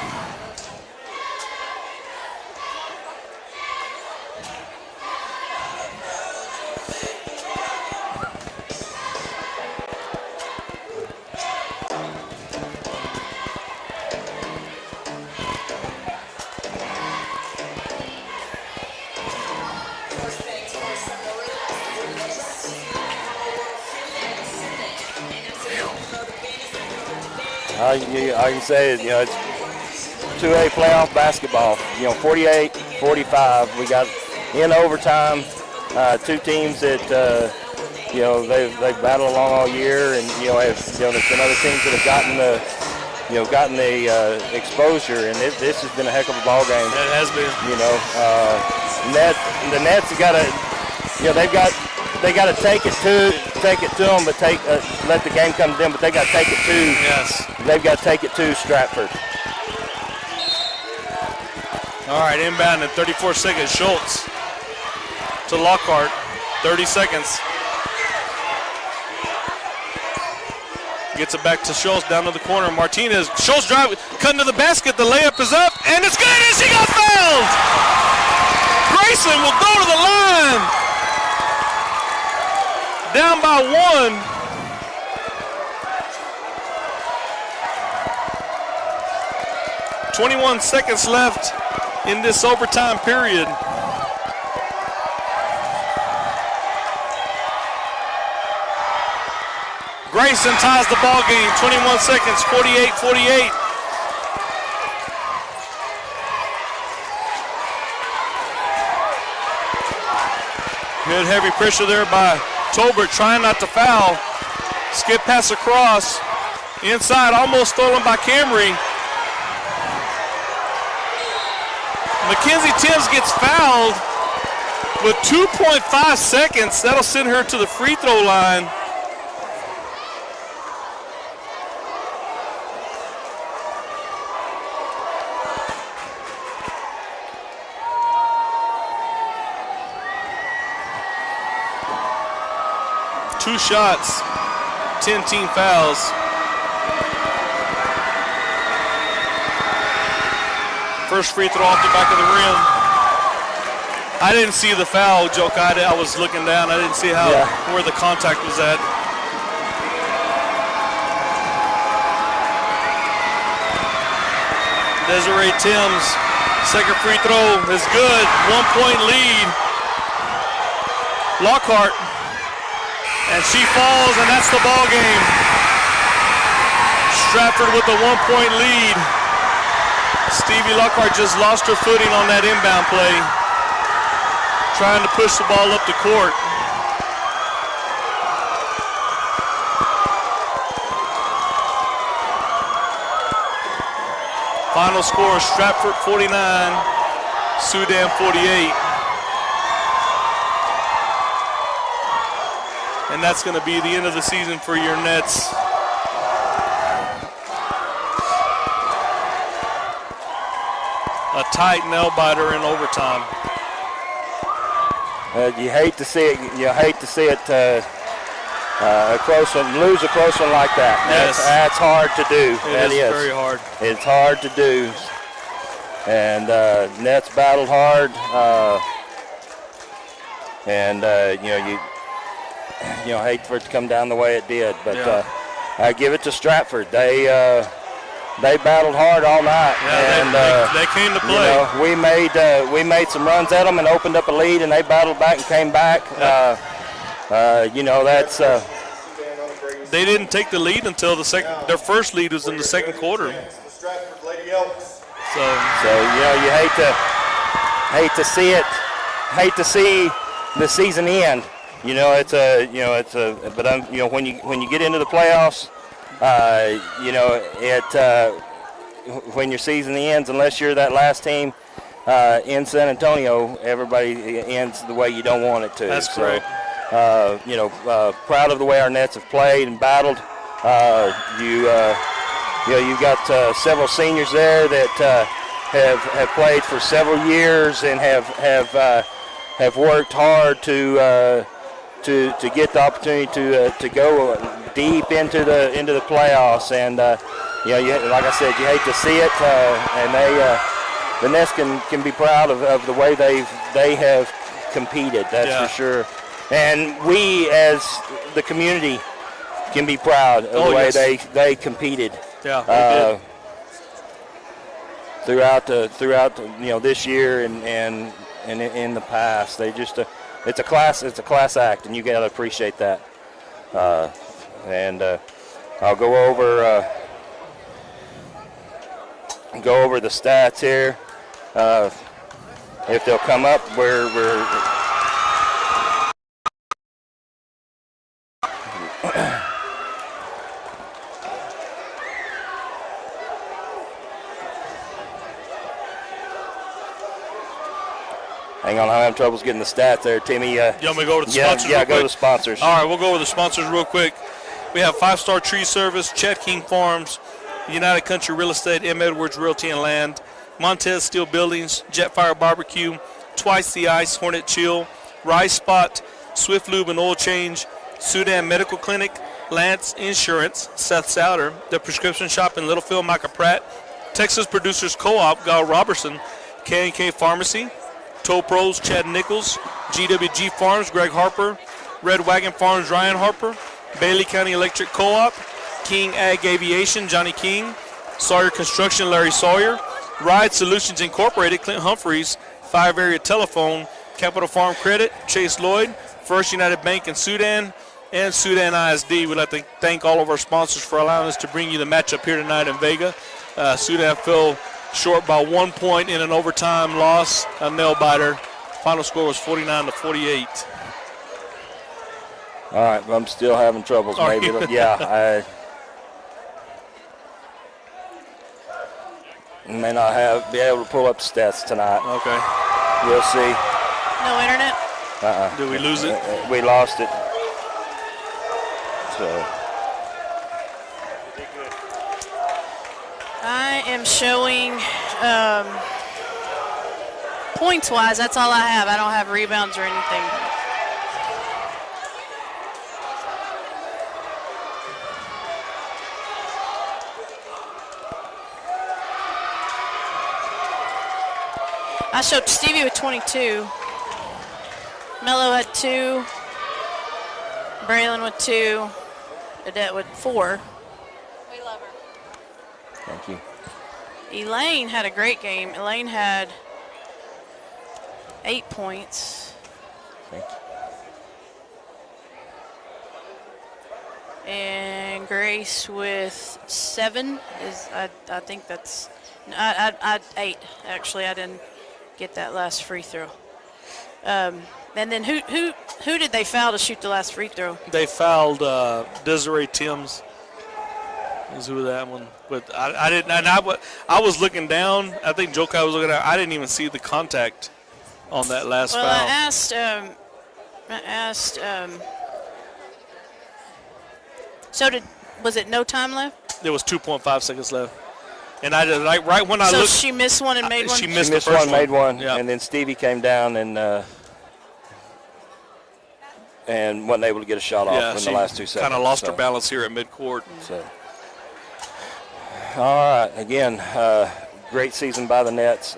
I can say, it's 2A playoff basketball. 48, 45. We got in overtime. 2 teams that they've battled along all year, and there's been other teams that have gotten the exposure, and this has been a heck of a ball game. It has been. The Nets have got to, they got to take it to them, but let the game come to them. But they got to take it to. Yes. They've got to take it to Stratford. All right, inbound in 34 seconds. Schultz to Lockhart. 30 seconds. Gets it back to Schultz down to the corner. Martinez. Schultz drive, cutting to the basket. The layup is up, and it's good, and she got fouled. Grayson will go to the line. Down by 1. 21 seconds left in this overtime period. Grayson ties the ball game. 21 seconds, 48-48. Good heavy pressure there by Tolbert, trying not to foul. Skip pass across. Inside, almost stolen by Camry. Mackenzie Timms gets fouled with 2.5 seconds. That'll send her to the free throw line. Two shots, 10 team fouls. First free throw off the back of the rim. I didn't see the foul, Joke. I was looking down. I didn't see where the contact was at. Desiree Timms, second free throw is good. 1-point lead. Lockhart. And she falls, and that's the ball game. Stratford with a 1-point lead. Stevie Lockhart just lost her footing on that inbound play, trying to push the ball up the court. Final score, Stratford 49, Sudan 48. And that's going to be the end of the season for your Nets. A tight nail biter in overtime. You hate to see it. You hate to see it. A close one, lose a close one like that. Yes. That's hard to do. It is very hard. It's hard to do. And Nets battled hard. You hate for it to come down the way it did. But I give it to Stratford. They battled hard all night. Yeah, and they came to play. We made some runs at them and opened up a lead, and they battled back and came back. Yeah. That's. They didn't take the lead until their first lead was in the second quarter. So you hate to see it, hate to see the season end. But when you get into the playoffs, when your season ends, unless you're that last team in San Antonio, everybody ends the way you don't want it to. That's correct. Proud of the way our Nets have played and battled. You've got several seniors there that have played for several years and have worked hard to get the opportunity to go deep into the playoffs. And like I said, you hate to see it, and the Nets can be proud of the way they have competed. That's for sure. And we, as the community, can be proud of the way they competed. Yeah, they did. Throughout this year and in the past. They just it's a class act, and you got to appreciate that. I'll go over the stats here. If they'll come up, we're hang on, I'm having troubles getting the stats there, Timmy. You want me to go to the sponsors? Yeah, go to the sponsors. All right, we'll go over the sponsors real quick. We have 5-Star Tree Service, Chet King Farms, United Country Real Estate, M. Edwards Realty and Land, Montez Steel Buildings, Jetfire Barbecue, Twice the Ice, Hornet Chill, Rice Spot, Swift Lube and Oil Change, Sudan Medical Clinic, Lance Insurance, Seth Souter, The Prescription Shop in Littlefield, Micah Pratt, Texas Producers Co-op, Gal Robertson, K&K Pharmacy, Toll Pros, Chad Nichols, GWG Farms, Greg Harper, Red Wagon Farms, Ryan Harper, Bailey County Electric Co-op, King Ag Aviation, Johnny King, Sawyer Construction, Larry Sawyer, Ride Solutions Incorporated, Clint Humphreys, 5 Area Telephone, Capital Farm Credit, Chase Lloyd, First United Bank in Sudan, and Sudan ISD. We'd like to thank all of our sponsors for allowing us to bring you the matchup here tonight in Vega. Sudan fell short by 1 point in an overtime loss, a nail-biter. Final score was 49-48. All right, I'm still having troubles. Maybe, I may not be able to pull up the stats tonight. Okay. We'll see. No internet? Did we lose it? We lost it. So. I am showing points-wise. That's all I have. I don't have rebounds or anything. I showed Stevie with 22. Mello had 2. Braylon with 2. Adette with 4. We love her. Thank you. Elaine had a great game. Elaine had 8 points. Thank you. And Grace with 7 is I think that's 8 actually. I didn't get that last free throw. And then who did they foul to shoot the last free throw? They fouled Desiree Timms. Is who that one? But I didn't. And I was looking down. I think Joe Kai was looking at. I didn't even see the contact on that last foul. I asked. Was it no time left? There was 2.5 seconds left, and I just right when I looked. So she missed one and made one. She missed the the first one, made one, yeah. and then Stevie came down and and wasn't able to get a shot off in the last 2 seconds. Kind of lost her balance here at midcourt. So, all right, again, great season by the Nets.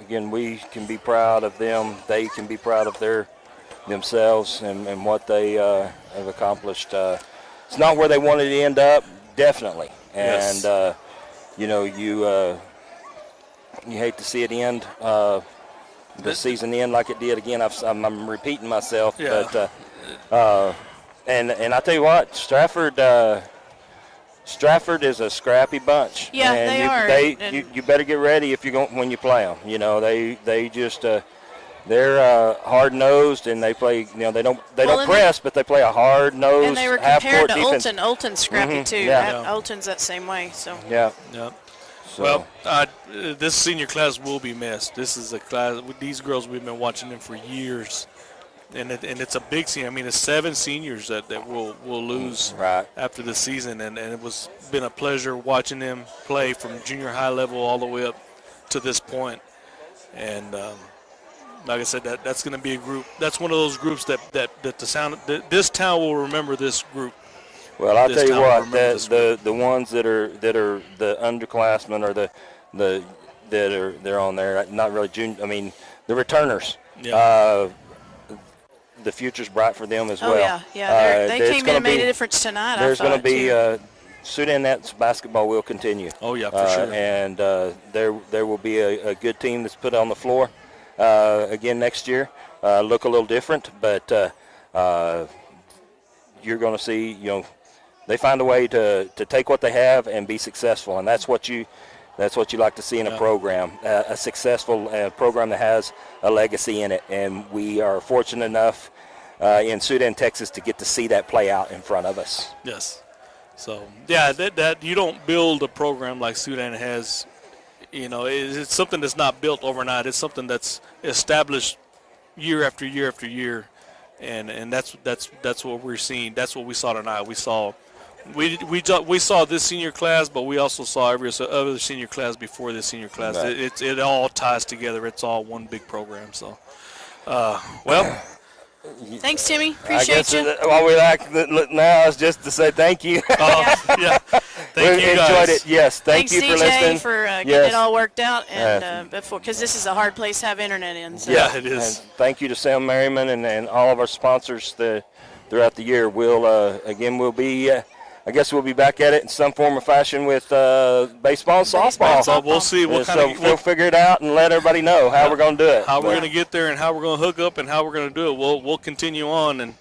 Again, we can be proud of them. They can be proud of themselves and what they have accomplished. It's not where they wanted to end up, definitely. And you hate to see it end. The season end like it did again. I'm repeating myself, but and I tell you what, Stratford is a scrappy bunch. Yeah, and they are. You better get ready if you're when you play them. You know, they just they're hard nosed and they play. You know, they don't press, but they play a hard nosed. And they were compared to Olton. Olton's scrappy too. Yeah. Olton's that same way. So yeah. So. Well, this senior class will be missed. This is a class. These girls, we've been watching them for years, and it's a big senior. I mean, it's 7 seniors that will lose after the season, and it was been a pleasure watching them play from junior high level all the way up to this point. And like I said, that's going to be a group. That's one of those groups that this town will remember this group. Well, I'll tell you what, the ones that are the underclassmen or they're on there, not really junior. I mean, the returners. Yeah. The future's bright for them as well. Oh yeah. They came in and made a difference tonight. There's going to be Sudan Nets basketball will continue. Oh yeah, for sure. And there will be a good team that's put on the floor again next year. Look a little different, but you're going to see, they find a way to take what they have and be successful, and that's what you like to see in a program, a successful program that has a legacy in it. And we are fortunate enough in Sudan, Texas, to get to see that play out in front of us. Yes. So yeah, that you don't build a program like Sudan has. It's something that's not built overnight. It's something that's established year after year after year, and that's what we're seeing. That's what we saw tonight. We saw this senior class, but we also saw every other senior class before this senior class. Right. It all ties together. It's all one big program. So, well. Thanks, Timmy. Appreciate you. All we like now is just to say thank you. Yeah. Thank you guys. Enjoyed it. Yes. Thanks, CJ, you for listening. for getting it all worked out, and because this is a hard place to have internet in. So. Yeah, it is. And thank you to Sam Merriman and all of our sponsors throughout the year. We'll be. I guess we'll be back at it in some form or fashion with baseball and softball. So we'll see what we'll figure it out and let everybody know how we're going to do it. How we're going to get there and how we're going to hook up and how we're going to do it. We'll continue on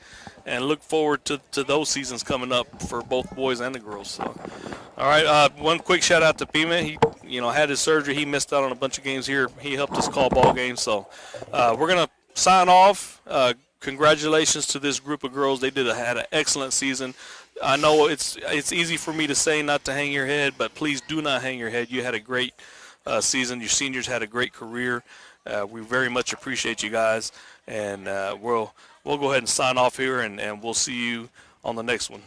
and look forward to those seasons coming up for both boys and the girls. So, all right. One quick shout out to Pima. He had his surgery. He missed out on a bunch of games here. He helped us call ball games. So we're going to sign off. Congratulations to this group of girls. They had an excellent season. I know it's easy for me to say not to hang your head, but please do not hang your head. You had a great season. Your seniors had a great career. We very much appreciate you guys, and we'll go ahead and sign off here, and we'll see you on the next one.